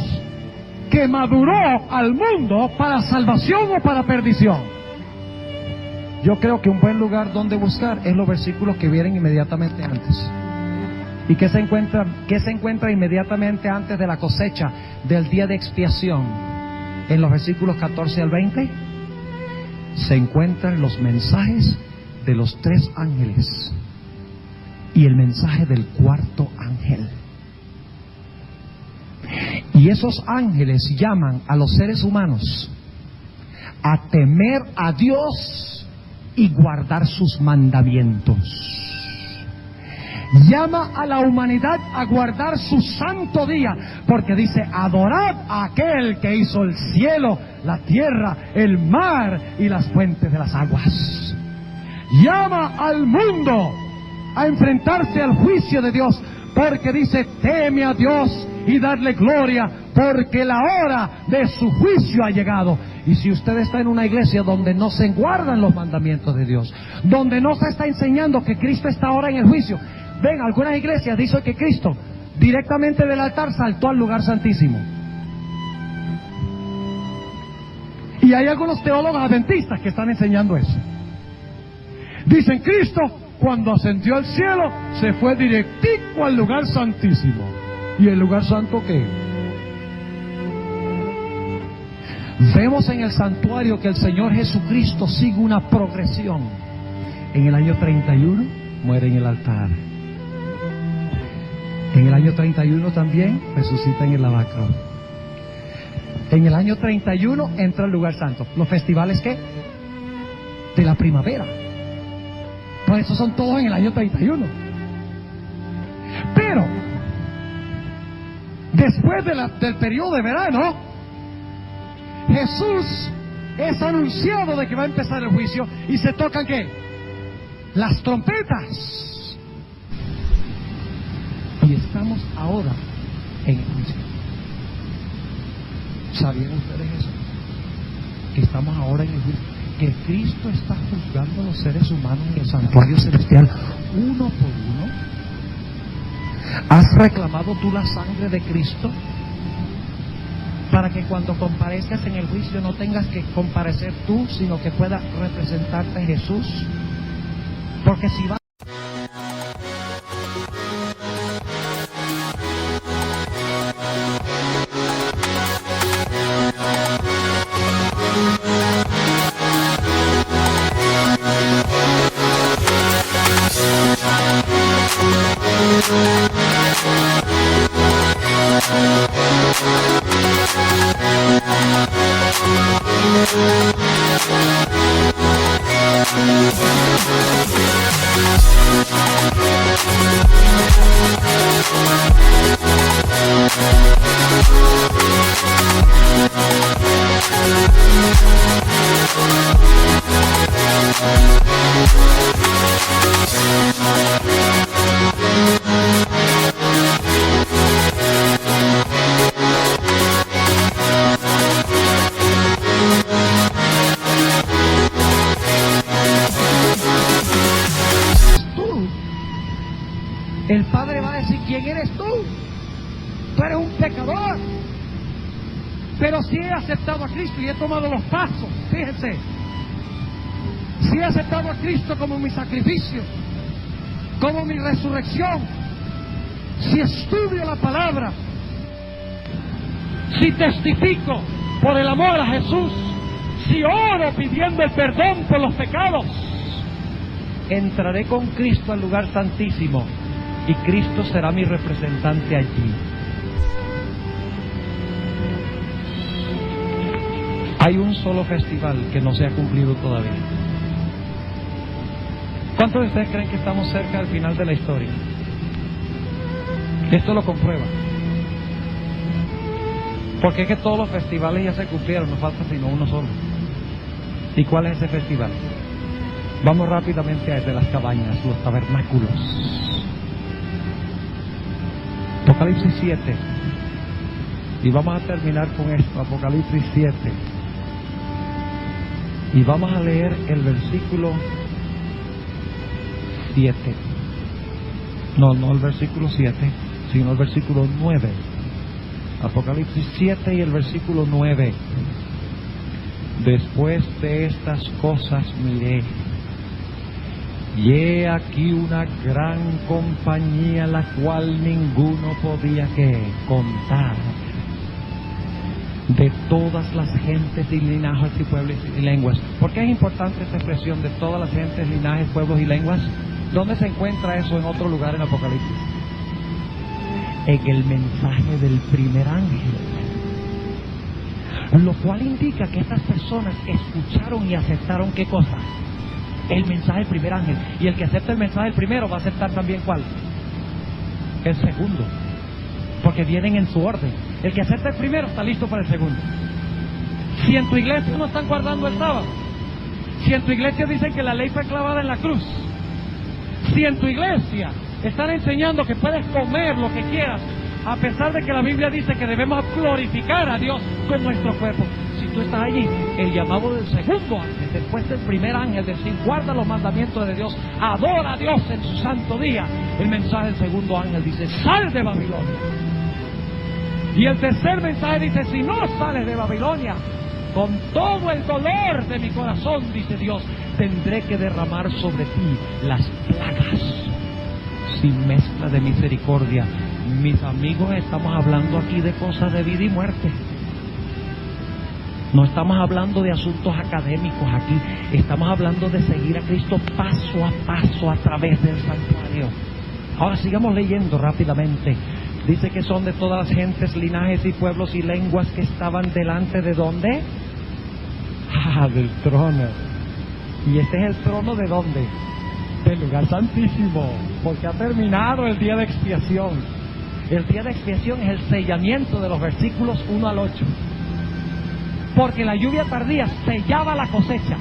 que maduró al mundo para salvación o para perdición. Yo creo que un buen lugar donde buscar es los versículos que vienen inmediatamente antes. ¿Y qué se encuentra inmediatamente antes de la cosecha del día de expiación? En los versículos 14 al 20 se encuentran los mensajes de los 3 ángeles y el mensaje del 4º ángel. Y esos ángeles llaman a los seres humanos a temer a Dios y guardar sus mandamientos. Llama a la humanidad a guardar su santo día, porque dice: adorad a aquel que hizo el cielo, la tierra, el mar y las fuentes de las aguas. Llama al mundo a enfrentarse al juicio de Dios, porque dice: teme a Dios y darle gloria, porque la hora de su juicio ha llegado. Y si usted está en una iglesia donde no se guardan los mandamientos de Dios, donde no se está enseñando que Cristo está ahora en el juicio. Ven, algunas iglesias dicen que Cristo directamente del altar saltó al lugar santísimo. Y hay algunos teólogos adventistas que están enseñando eso. Dicen: Cristo, cuando ascendió al cielo, se fue directico al lugar santísimo. ¿Y el lugar santo qué? Vemos en el santuario que el Señor Jesucristo sigue una progresión. En el año 31 muere en el altar. En el año 31 también resucita en el lavacro. En el año 31 entra al lugar santo. ¿Los festivales qué? De la primavera. Pues esos son todos en el año 31. Pero después del periodo de verano, Jesús es anunciado de que va a empezar el juicio y se tocan ¿qué? Las trompetas. Y estamos ahora en el juicio. ¿Sabían ustedes eso? Que estamos ahora en el juicio. Que Cristo está juzgando a los seres humanos en el santuario celestial uno por uno. ¿Has reclamado tú la sangre de Cristo? Para que cuando comparezcas en el juicio no tengas que comparecer tú, sino que pueda representarte Jesús. Porque si va el Padre va a decir: ¿quién eres tú? Tú eres un pecador. Pero si he aceptado a Cristo y he tomado los pasos, fíjense, si he aceptado a Cristo como mi sacrificio, como mi resurrección, si estudio la palabra, si testifico por el amor a Jesús, si oro pidiendo el perdón por los pecados, entraré con Cristo al lugar santísimo y Cristo será mi representante allí. Hay un solo festival que no se ha cumplido todavía. ¿Cuántos de ustedes creen que estamos cerca del final de la historia? Esto lo comprueba. Porque es que todos los festivales ya se cumplieron, no falta sino uno solo. ¿Y cuál es ese festival? Vamos rápidamente a el de las cabañas, los tabernáculos. Apocalipsis 7. Y vamos a terminar con esto, Apocalipsis 7. Y vamos a leer el versículo 7. No el versículo 7, sino el versículo 9. Apocalipsis 7 y el versículo 9. Después de estas cosas miré, y he aquí una gran compañía, la cual ninguno podía contar, de todas las gentes y linajes y pueblos y lenguas. ¿Por qué es importante esta expresión de todas las gentes, linajes, pueblos y lenguas? ¿Dónde se encuentra eso en otro lugar en Apocalipsis? En el mensaje del primer ángel. Lo cual indica que estas personas escucharon y aceptaron ¿qué cosa? El mensaje del primer ángel. Y el que acepta el mensaje del primero va a aceptar también ¿cuál? El segundo. Porque vienen en su orden. El que acepta el primero está listo para el segundo. Si en tu iglesia no están guardando el sábado, si en tu iglesia dicen que la ley fue clavada en la cruz, si en tu iglesia están enseñando que puedes comer lo que quieras, a pesar de que la Biblia dice que debemos glorificar a Dios con nuestro cuerpo, si tú estás allí, el llamado del segundo ángel, después del primer ángel, decir guarda los mandamientos de Dios, adora a Dios en su santo día, el mensaje del segundo ángel dice sal de Babilonia. Y el tercer mensaje dice si no sales de Babilonia, con todo el dolor de mi corazón, dice Dios, tendré que derramar sobre ti las plagas sin mezcla de misericordia. Mis amigos, estamos hablando aquí de cosas de vida y muerte. No estamos hablando de asuntos académicos aquí. Estamos hablando de seguir a Cristo paso a paso a través del santuario. Ahora sigamos leyendo rápidamente. Dice que son de todas las gentes, linajes y pueblos y lenguas que estaban delante de ¿dónde? Del trono. ¿Y este es el trono de dónde? Del lugar santísimo, porque ha terminado el día de expiación. El día de expiación es el sellamiento de los versículos 1 al 8. Porque la lluvia tardía sellaba la cosecha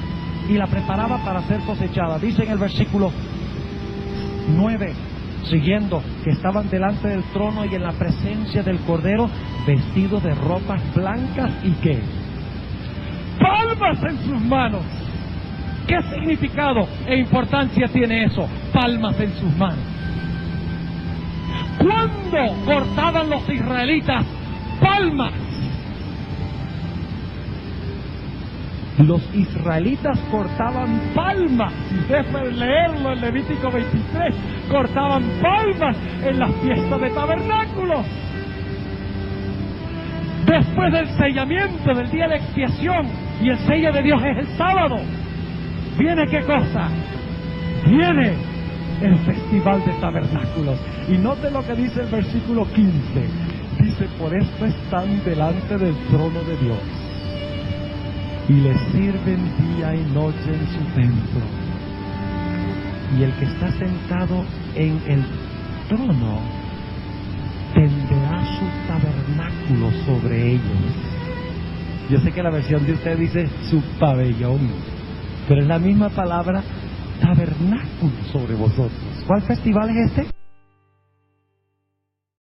y la preparaba para ser cosechada. Dice en el versículo 9, siguiendo, que estaban delante del trono y en la presencia del Cordero, vestidos de ropas blancas y ¿qué? Palmas en sus manos. ¿Qué significado e importancia tiene eso? Palmas en sus manos. ¿Cuándo cortaban los israelitas palmas? Los israelitas cortaban palmas. Si ustedes pueden leerlo en Levítico 23, cortaban palmas en las fiestas de tabernáculos. Después del sellamiento del día de expiación, y el sello de Dios es el sábado, ¿viene qué cosa? Viene el festival de tabernáculos. Y note lo que dice el versículo 15. Dice, por esto están delante del trono de Dios y le sirven día y noche en su templo. Y el que está sentado en el trono tendrá su tabernáculo sobre ellos. Yo sé que la versión de usted dice su pabellón, pero es la misma palabra tabernáculo sobre vosotros. ¿Cuál festival es este?